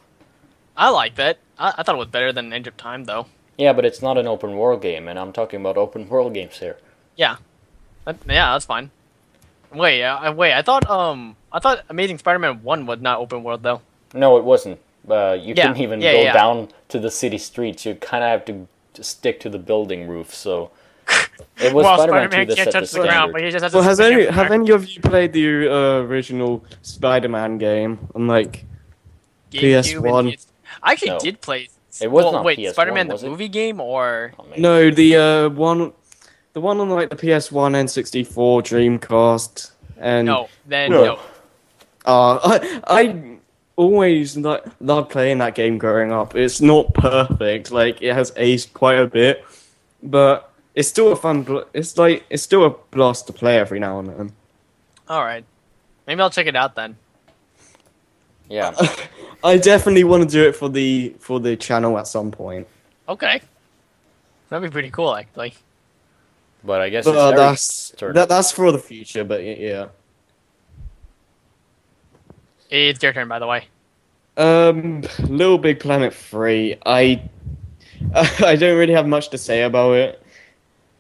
I like that. I thought it was better than Edge of Time though. Yeah, but it's not an open-world game, and I'm talking about open-world games here. Yeah, that's fine. Wait, I thought Amazing Spider-Man 1 was not open world though. No, it wasn't. You Yeah, couldn't even yeah, go yeah. down to the city streets. You kind of have to stick to the building roof, so... It was Well, Spider-Man 2 Spider-Man that can't set the touch the ground, but standard. he just has Well, to stick have everywhere. any of you played the original Spider-Man game on like GameCube and PS1? I actually No. did play. It was well, not wait, PS1, Spider-Man was the it? movie game or Oh, maybe. No, the one on like the PS1, N64, Dreamcast, and no? Then No. no. I always loved playing that game growing up. It's not perfect, like it has aged quite a bit, but it's still a fun. It's still a blast to play every now and then. All right, maybe I'll check it out then. Yeah. I definitely want to do it for the channel at some point. Okay, that'd be pretty cool actually. But I guess But it's Eric's turn. that's for the future. But yeah. It's your turn, by the way. Little Big Planet 3. I don't really have much to say about it.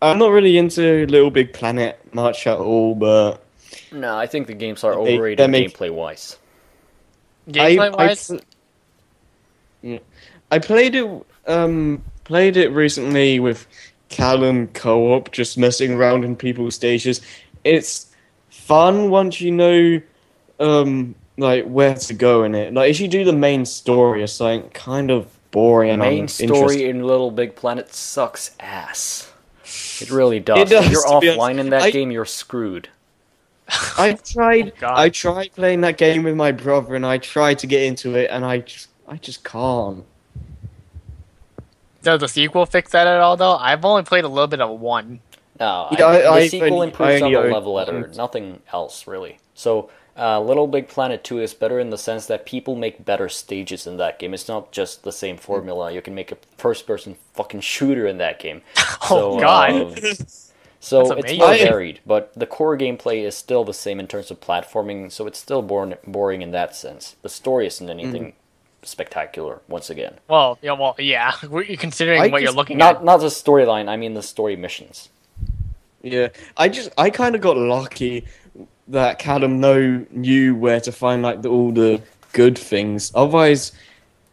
I'm not really into Little Big Planet much at all, but No, I think the games are They- overrated they make- gameplay-wise. Gameplay-wise? Yeah. I played it recently with Callum co-op, just messing around in people's stages. It's fun once you know like where to go in it. Like if you do the main story, it's like kind of boring and Main story uninteresting. in Little Big Planet sucks ass. It really does. It does, If you're to be honest. offline in that I- game, you're screwed. I tried Oh, God. I tried playing that game with my brother and I tried to get into it and I just can't. Does the sequel fix that at all, though? I've only played a little bit of one. No, Yeah, the I sequel only- improves I on the only level owned editor. one. Nothing else, really. So, Little Big Planet 2 is better in the sense that people make better stages in that game. It's not just the same formula. You can make a first-person fucking shooter in that game. Oh, God. So That's it's more amazing. varied, but the core gameplay is still the same in terms of platforming, so it's still boring in that sense. The story isn't anything spectacular, once again. Well, yeah. Considering I what you're just- looking at. Not the storyline, I mean the story missions. Yeah, I kind of got lucky that Callum knew where to find like all the good things. Otherwise,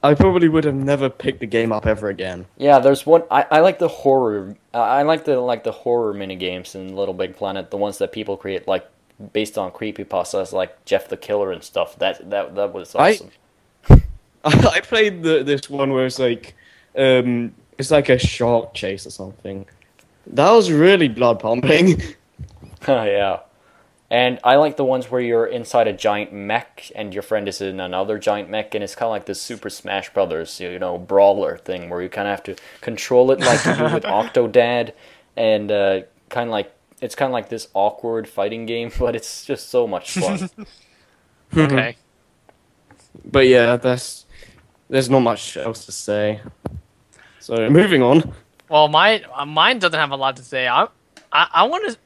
I probably would have never picked the game up ever again. Yeah, there's one. I like the horror. I like the horror mini games in Little Big Planet. The ones that people create, like based on creepypastas, like Jeff the Killer and stuff. That was awesome. I played this one where it's like a shark chase or something. That was really blood pumping. Yeah, and I like the ones where you're inside a giant mech and your friend is in another giant mech, and it's kind of like this Super Smash Brothers, brawler thing where you kind of have to control it like you do with Octodad, and it's kind of like this awkward fighting game, but it's just so much fun. Okay. But yeah, there's not much else to say. So moving on. Well, mine doesn't have a lot to say. I want to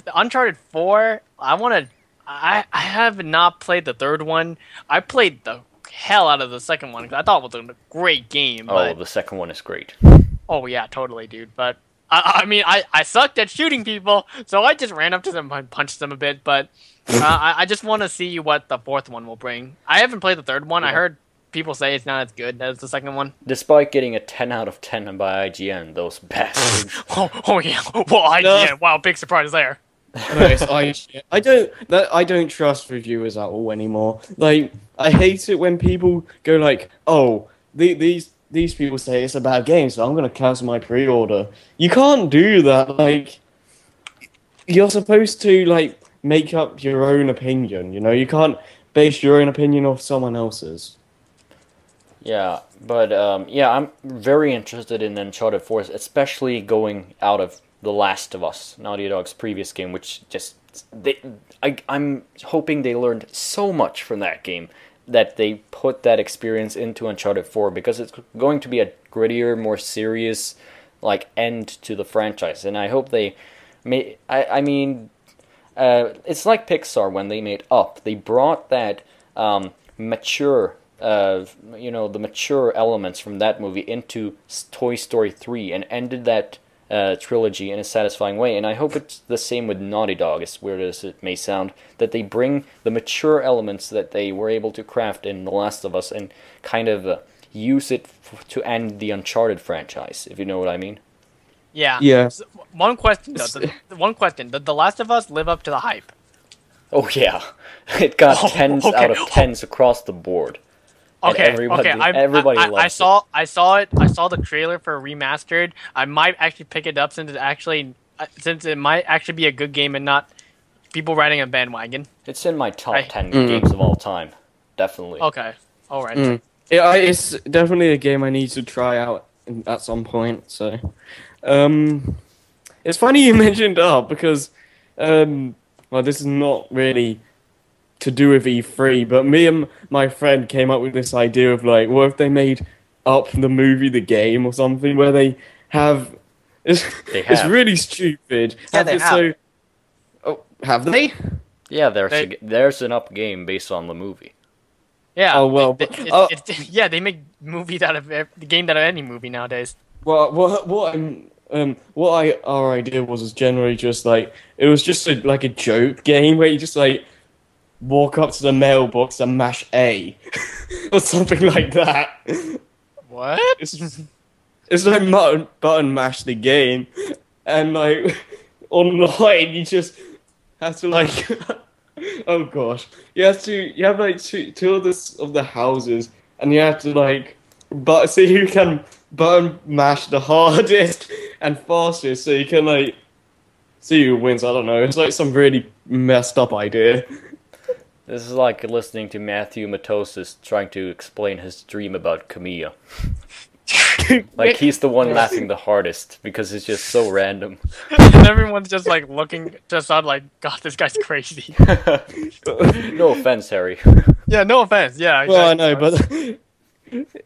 the Uncharted 4. I have not played the third one. I played the hell out of the second one because I thought it was a great game. Oh, But, the second one is great. oh yeah, totally, dude. But I mean, I sucked at shooting people, so I just ran up to them and punched them a bit. But I just want to see what the fourth one will bring. I haven't played the third one. I heard people say it's not as good as the second one. Despite getting a 10 out of 10 by IGN, those bastards. Oh yeah. Well, IGN. Wow, big surprise there. No, it's I don't trust reviewers at all anymore. Like I hate it when people go like, "Oh, these people say it's a bad game, so I'm gonna cancel my pre-order." You can't do that. Like you're supposed to like make up your own opinion. You can't base your own opinion off someone else's. Yeah, but yeah, I'm very interested in Uncharted 4, especially going out of The Last of Us, Naughty Dog's previous game, which just I'm hoping they learned so much from that game that they put that experience into Uncharted 4 because it's going to be a grittier, more serious like end to the franchise, and I hope they may. I mean, it's like Pixar when they made Up. They brought that mature. The mature elements from that movie into Toy Story 3 and ended that trilogy in a satisfying way. And I hope it's the same with Naughty Dog, as weird as it may sound, that they bring the mature elements that they were able to craft in The Last of Us and kind of use it to end the Uncharted franchise, if you know what I mean. Yeah. Yeah. So, one question though. One question. Did The Last of Us live up to the hype? Oh yeah, it got Oh, 10s okay. out of 10s across the board. And Okay, everybody, okay. everybody I loves saw it. I saw the trailer for Remastered. I might actually pick it up since it might actually be a good game and not people riding a bandwagon. it. It's in my top Right. 10 games of all time, definitely. Okay, all right. Mm. Yeah, it's definitely a game I need to try out at some point. So, it's funny you mentioned Up because, well, this is not really to do with E3, but me and my friend came up with this idea of like, what if they made Up the movie, the game, or something where they have. It's have. really stupid. Yeah, they have. Oh, have they? Yeah, They- there's an Up game based on the movie. Yeah. Oh, well, yeah, they make movies out of the game out of any movie nowadays. Well, what I'm our idea was generally just like it was just like a joke game where you just like walk up to the mailbox and mash A or something like that. What? It's like button mash the game, and like online you just have to like oh gosh, you have like two of the houses, and you have to like see who can button mash the hardest and fastest, so you can like see who wins. I don't know. It's like some really messed up idea. This is like listening to Matthew Matosis trying to explain his dream about Kamiya. Like he's the one laughing the hardest because it's just so random. And everyone's just like looking, just on like, God, this guy's crazy. No offense, Harry. Yeah, no offense. Yeah. Well, I exactly. know, but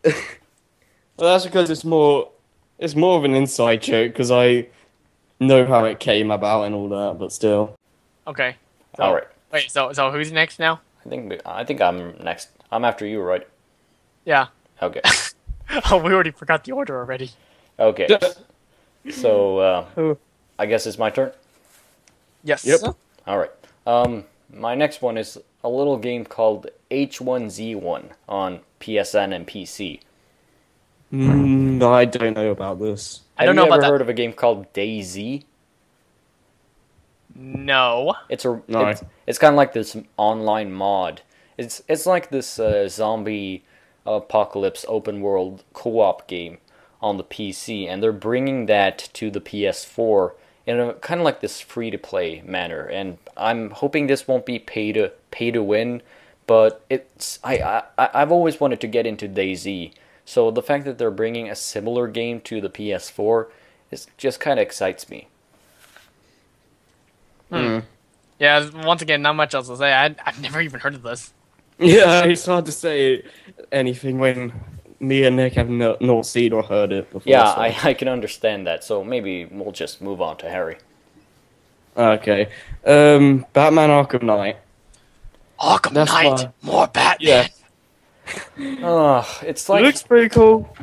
well, that's because it's more of an inside joke because I know how it came about and all that, but still. Okay. So, All right. Wait. So who's next now? I think I'm next. I'm after you, right? Yeah. Okay. Oh, we already forgot the order already. Okay. So I guess it's my turn. Yes. Yep. All right. My next one is a little game called H1Z1 on PSN and PC. No, I don't know about this. I don't know Have you about ever that. heard of a game called DayZ? No. It's No. it's kind of like this online mod. It's like this zombie apocalypse open world co-op game on the PC, and they're bringing that to the PS4 in a kind of like this free to play manner. And I'm hoping this won't be pay to win, but I've always wanted to get into DayZ. So the fact that they're bringing a similar game to the PS4 is just kind of excites me. Yeah. Once again, not much else to say. I've never even heard of this. Yeah, it's hard to say anything when me and Nick have not seen or heard it before. Yeah, so. I can understand that. So maybe we'll just move on to Harry. Okay. Batman Arkham Knight. Arkham That's Knight. fine. More Batman. Yeah. It's It like looks pretty cool.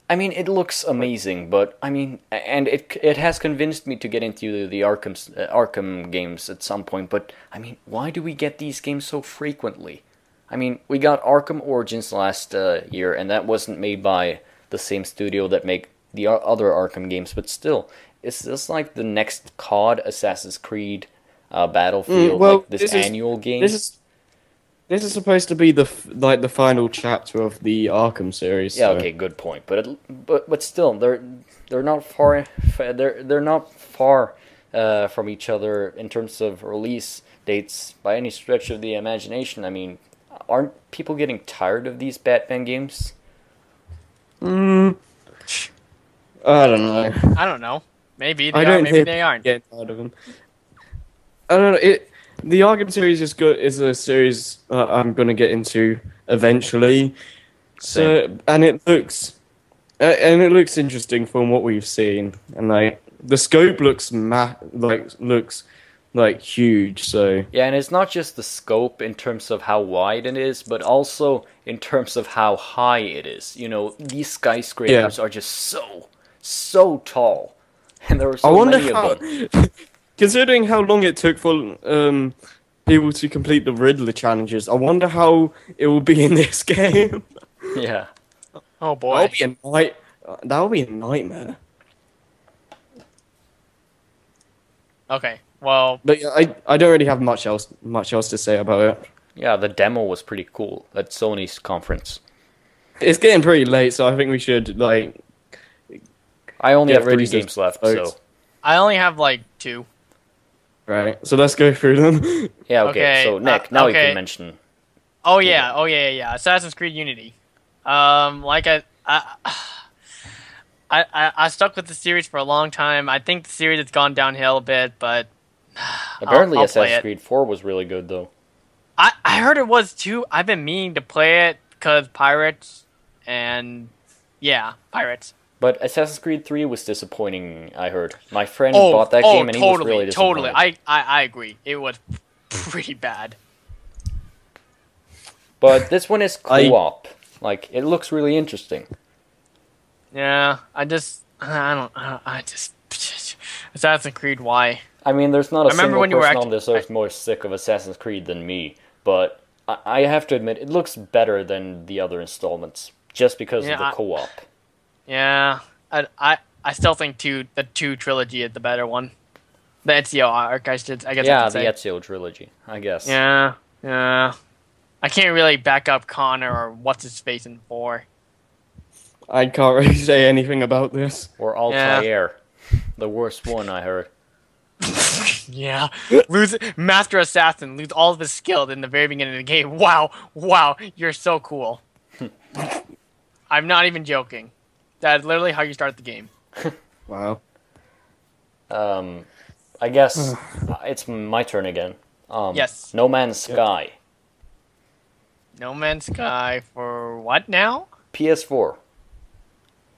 I mean, it looks amazing, but I mean, and it has convinced me to get into the Arkham games at some point. But I mean, why do we get these games so frequently? I mean, we got Arkham Origins last year, and that wasn't made by the same studio that make the other Arkham games. But still, is this like the next COD, Assassin's Creed, Battlefield, well, like this annual game? This is supposed to be the final chapter of the Arkham series. Yeah, so. okay, good point. But still, they're not far. They're not far from each other in terms of release dates by any stretch of the imagination. I mean, aren't people getting tired of these Batman games? I don't know. I don't know. Maybe I they are. don't Maybe hear they aren't. getting tired of them. I don't know. The Arkham series is a series I'm gonna get into eventually. So and it looks interesting from what we've seen, and like the scope looks huge. So Yeah, and it's not just the scope in terms of how wide it is, but also in terms of how high it is. You know, these skyscrapers are just so tall, and there are so many of them. Considering how long it took for people to complete the Riddler challenges, I wonder how it will be in this game. Yeah. Oh boy. That'll be a nightmare. Okay. Well. But yeah, I don't really have much else to say about it. Yeah, the demo was pretty cool at Sony's conference. It's getting pretty late, so I think we should like. I only Get have 3 ready to games left, vote. so I only have like 2. Right, so let's go through them. yeah. Okay, Okay, so Nick, now you okay. can mention. Oh yeah. Assassin's Creed Unity. Like I stuck with the series for a long time. I think the series has gone downhill a bit, but Apparently, I'll play Assassin's it. Creed 4 was really good, though. I heard it was too. I've been meaning to play it because pirates and pirates. But Assassin's Creed 3 was disappointing, I heard. My friend bought that game and he was really disappointed. Totally. I agree. It was pretty bad. But this one is co-op. Like, it looks really interesting. Yeah, I just Assassin's Creed, why? I mean, there's not a I remember single when you were person act- on this earth more sick of Assassin's Creed than me, but I have to admit, it looks better than the other installments, just because of the co-op. Yeah, I still think the 2 trilogy is the better one. The Ezio arc, I guess. Yeah, the Ezio trilogy, I guess. Yeah. I can't really back up Connor or what's his face in 4. I can't really say anything about this. Or Altair, the worst one I heard. Yeah, lose Master Assassin, lose all of his skill in the very beginning of the game. Wow, you're so cool. I'm not even joking. That's literally how you start the game. Wow. I guess it's my turn again. Yes. No Man's Sky. No Man's Sky for what now? PS4.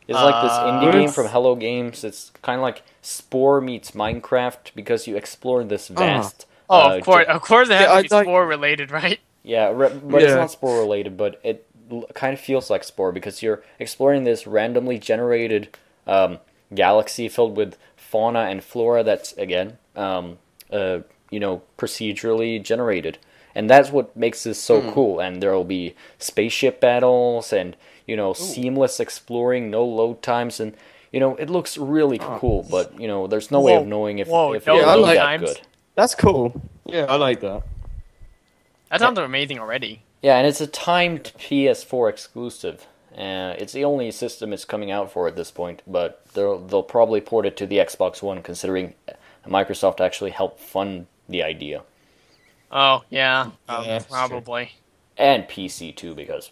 It's like this indie game from Hello Games. It's kind of like Spore meets Minecraft because you explore this vast. Of course, it has to be Spore related, right? Yeah, but it's not Spore related. But it kind of feels like Spore because you're exploring this randomly generated galaxy filled with fauna and flora. That's again, procedurally generated, and that's what makes this so cool. And there will be spaceship battles and seamless exploring, no load times, and it looks really cool. But there's no way of knowing if no it's that good. That's cool. Yeah, I like that. That sounds amazing already. Yeah, and it's a timed PS4 exclusive. It's the only system it's coming out for at this point, but they'll probably port it to the Xbox One, considering Microsoft actually helped fund the idea. Oh yeah, Yeah, probably. And PC too, because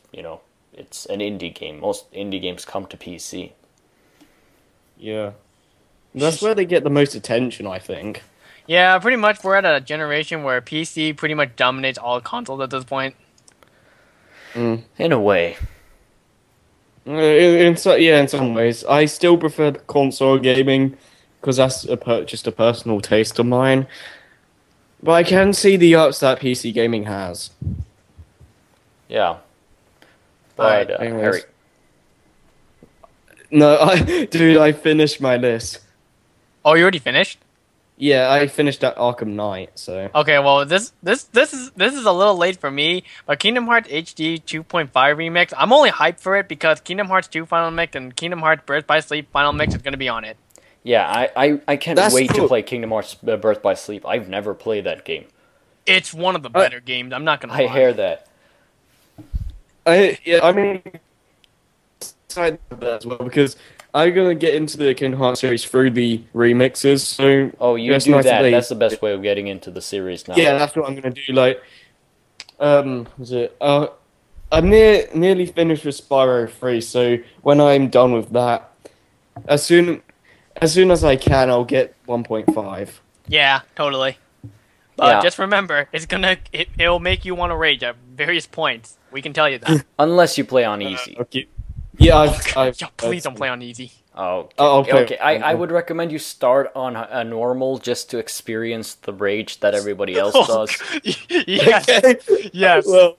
it's an indie game. Most indie games come to PC. Yeah. That's where they get the most attention, I think. Yeah, pretty much we're at a generation where PC pretty much dominates all consoles at this point. In a way. In some ways. I still prefer console gaming because that's just a personal taste of mine. But I can see the ups that PC gaming has. Yeah. But, anyways. Harry. No, I finished my list. Oh, you already finished? Yeah, I finished at Arkham Knight, so. Okay, well this is a little late for me, but Kingdom Hearts HD 2.5 Remix, I'm only hyped for it because Kingdom Hearts 2 Final Mix and Kingdom Hearts Birth by Sleep Final Mix is going to be on it. Yeah, I can't wait to play Kingdom Hearts Birth by Sleep. I've never played that game. It's one of the better games, I'm not going to lie. I hear that. I mean, side of that as well, because I'm gonna get into the Kingdom Hearts series through the remixes. So you do that. That's the best way of getting into the series now. Yeah, that's what I'm gonna do. Like, was it? I'm nearly finished with Spyro 3. So when I'm done with that, as soon as I can, I'll get 1.5. Yeah, totally. But just remember, it'll make you want to rage at various points. We can tell you that. Unless you play on easy. Okay. Yeah, please don't play on easy. Oh, okay. Okay. I would recommend you start on a normal just to experience the rage that everybody else does. Yes. Okay. Yes. Well,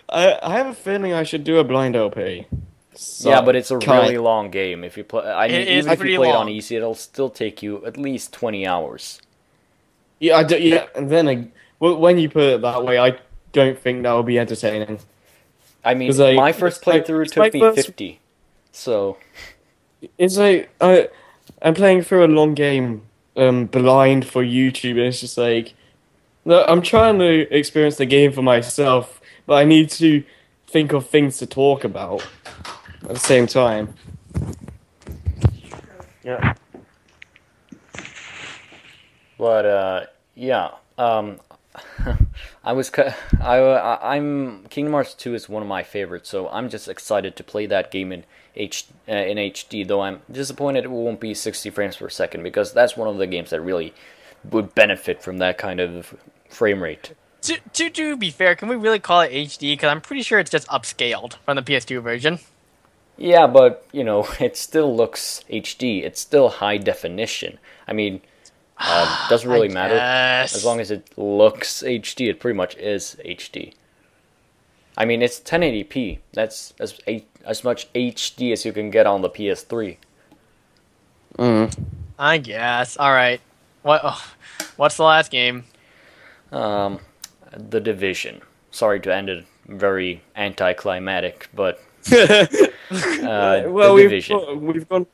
I have a feeling I should do a blind LP. So, yeah, but it's a really long game. If you play, even if you play it on long. easy, it'll still take you at least 20 hours. Yeah, and then when you put it that way, I don't think that will be entertaining. I mean, my first playthrough took me 50. So it's like I'm playing through a long game, blind for YouTube. And it's just like, no, I'm trying to experience the game for myself, but I need to think of things to talk about at the same time. Yeah. But I'm Kingdom Hearts 2 is one of my favorites, so I'm just excited to play that game in HD. Though I'm disappointed it won't be 60 frames per second because that's one of the games that really would benefit from that kind of frame rate. To be fair, can we really call it HD? Because I'm pretty sure it's just upscaled from the PS2 version. Yeah, but it still looks HD. It's still high definition. I mean. Doesn't really matter as long as it looks HD. It pretty much is HD. I mean, it's 1080p. That's as much HD as you can get on the PS3. I guess. All right. What? Oh, what's the last game? Um, The Division. Sorry to end it very anticlimactic, but Right, well, The Division.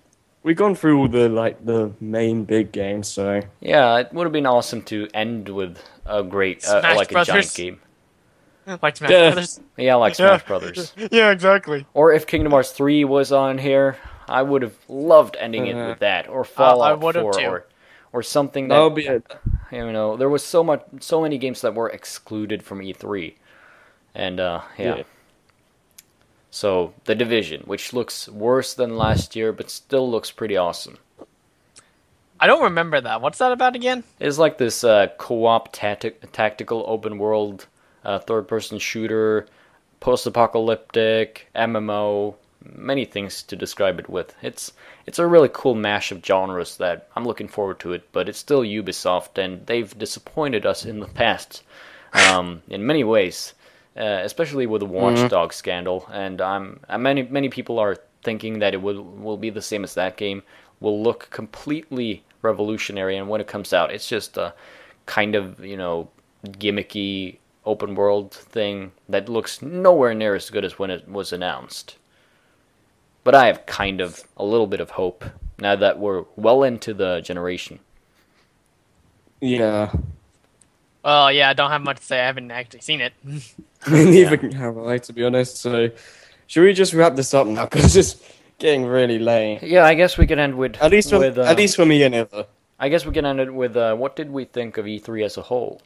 we've gone through all the main big games, so Yeah, it would have been awesome to end with a great, Smash like a giant Brothers. game. Like Smash Yeah. Brothers. Yeah, like Smash Brothers. Yeah, exactly. Or if Kingdom Hearts 3 was on here, I would have loved ending it with that, or I Fallout would have 4, too. or something that'll that be it. there was so many games that were excluded from E3, and yeah. Yeah. So The Division, which looks worse than last year, but still looks pretty awesome. I don't remember that. What's that about again? It's like this co-op tactical open world third-person shooter, post-apocalyptic MMO, many things to describe it with. It's a really cool mash of genres that I'm looking forward to it, but it's still Ubisoft, and they've disappointed us in the past in many ways, especially with the Watch Dogs scandal. And many people are thinking that it will be the same as that game, will look completely revolutionary, and when it comes out, it's just a kind of gimmicky open world thing that looks nowhere near as good as when it was announced. But I have kind of a little bit of hope now that we're well into the generation. Yeah. Well, yeah, I don't have much to say. I haven't actually seen it. Neither have I, to be honest. So, should we just wrap this up now? Because it's getting really late. Yeah, I guess we can end with At least for me and Eva. I guess we can end it with what did we think of E3 as a whole?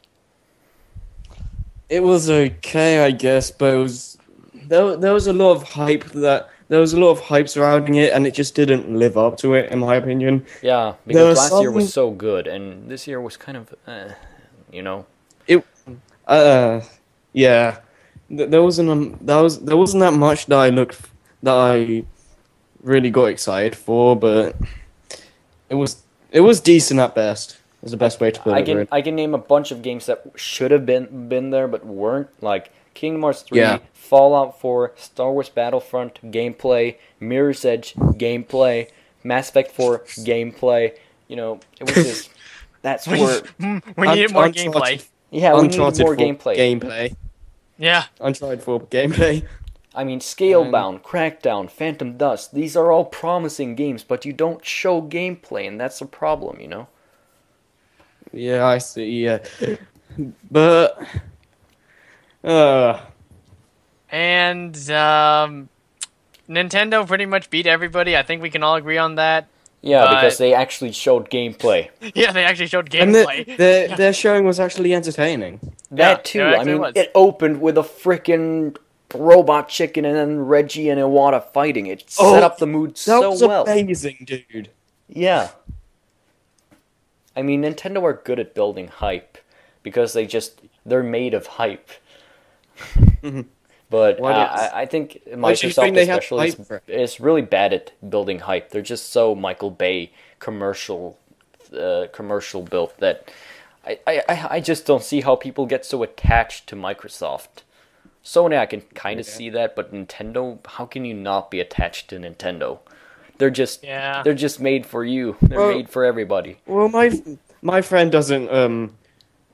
It was okay, I guess, but it was there was a lot of hype surrounding it, and it just didn't live up to it, in my opinion. Yeah, There because was last year was some- so good, and this year was kind of, Yeah, there wasn't there wasn't that much that I really got excited for, but it was decent at best. Is the best way to put it. I can name a bunch of games that should have been there but weren't, like Kingdom Hearts 3, Yeah. Fallout 4, Star Wars Battlefront gameplay, Mirror's Edge gameplay, Mass Effect 4 gameplay. It was just that's where We needed more gameplay. yeah we need more Uncharted 4 gameplay. Gameplay. Yeah. Uncharted 4 gameplay. I mean, Scalebound, Crackdown, Phantom Dust. These are all promising games, but you don't show gameplay, and that's a problem. Yeah, I see. Yeah, but And Nintendo pretty much beat everybody. I think we can all agree on that. Yeah, But- because they actually showed gameplay. Yeah, they actually showed and gameplay. their showing was actually entertaining. That Yeah, too. it I actually mean, was. it opened with a freaking robot chicken and then Reggie and Iwata fighting. It Oh, set up the mood That so was well. amazing, dude. Yeah. I mean, Nintendo are good at building hype because they're made of hype. But What is- I think Why do you Microsoft think they have especially hype for it? is really bad at building hype. They're just so Michael Bay commercial built that I just don't see how people get so attached to Microsoft. Sony, I can kind of see that, but Nintendo, how can you not be attached to Nintendo? They're just Yeah. they're just made for you. They're Well- made for everybody. Well, my friend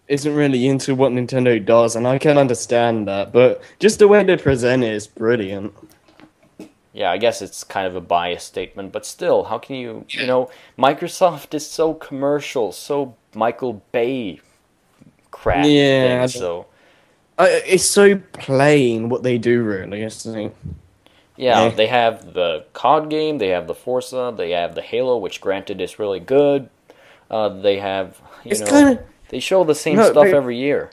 isn't really into what Nintendo does, and I can understand that. But just the way they present it is brilliant. Yeah, I guess it's kind of a biased statement, but still, how can Microsoft is so commercial, so Michael Bay crap. Yeah, thing, so It's so plain what they do, really. Isn't it? yeah, Yeah. they have the COD game, they have the Forza, they have the Halo, which granted is really good. They have, It's kind of they show the same No, stuff they- every year.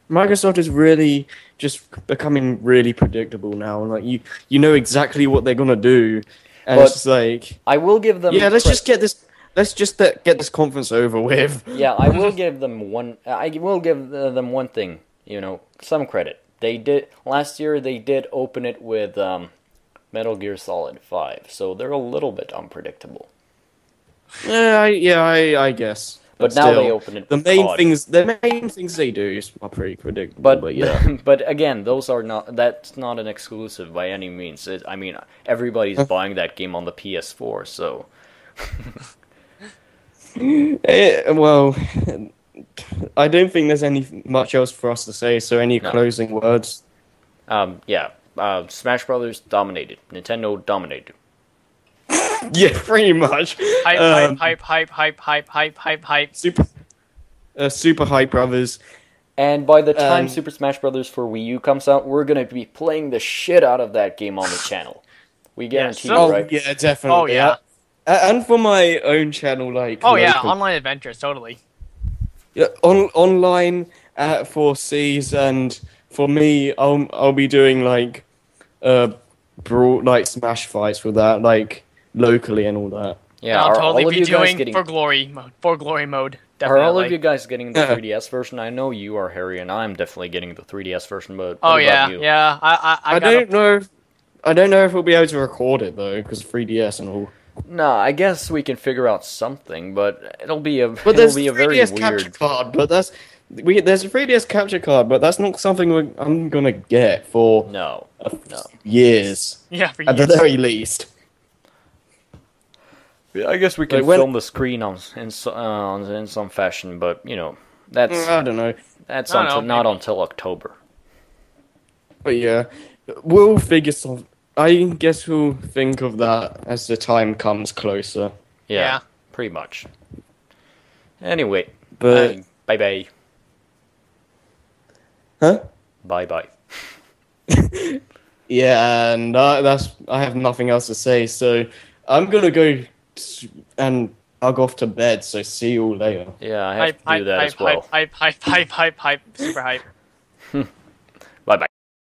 Microsoft is really just becoming really predictable now, and like you know exactly what they're gonna do, and But- it's just like I will give them yeah, let's cre- just get this. Let's just get this conference over with. Yeah, I will give them one. I will give them one thing. Some credit. They did last year. They did open it with Metal Gear Solid 5, so they're a little bit unpredictable. I guess. But now still, they open it. the with main COD. things they do are pretty predictable. But yeah, but again, those are not. That's not an exclusive by any means. I mean, everybody's buying that game on the PS4, so. Well, I don't think there's any much else for us to say. So, any No. closing words? Yeah. Smash Brothers dominated. Nintendo dominated. Yeah, pretty much. Hype, hype. Super Hype Brothers. And by the time Um, Super Smash Brothers for Wii U comes out, we're gonna be playing the shit out of that game on the channel. We guarantee, so- right? Yeah, definitely. Oh, yeah. And for my own channel, like Oh yeah, local- online adventures, totally. yeah, online at 4Cs, and for me, I'll be doing like brawl like smash fights with that, like locally and all that. Yeah, I'll are totally all of be you guys doing getting for glory mode. For glory mode, are definitely. all of you guys getting the Yeah. 3DS version? I know you are, Harry, and I'm definitely getting the 3DS version. But Oh what yeah, about you? yeah. I I got don't know. I don't know if we'll be able to record it though, because 3DS and all. No, I guess we can figure out something, but it'll be a But there's it'll be a a very 3DS capture weird. card, but there's a 3DS capture card, but that's not something I'm gonna get for No, a no. years Yeah, for at the years. very least. Yeah, I guess we can Like, when- film the screen in some fashion, but you know that's I don't know, that's I don't until, know, not maybe. until October. but yeah, we'll figure some. I guess we'll think of that as the time comes closer. Yeah, Yeah. pretty much. Anyway, But bye bye. huh? Bye bye. Yeah, and I have nothing else to say, so I'm gonna go and bug off to bed. So see you all later. Yeah, I have Hype, to do that as well. hype, super hype.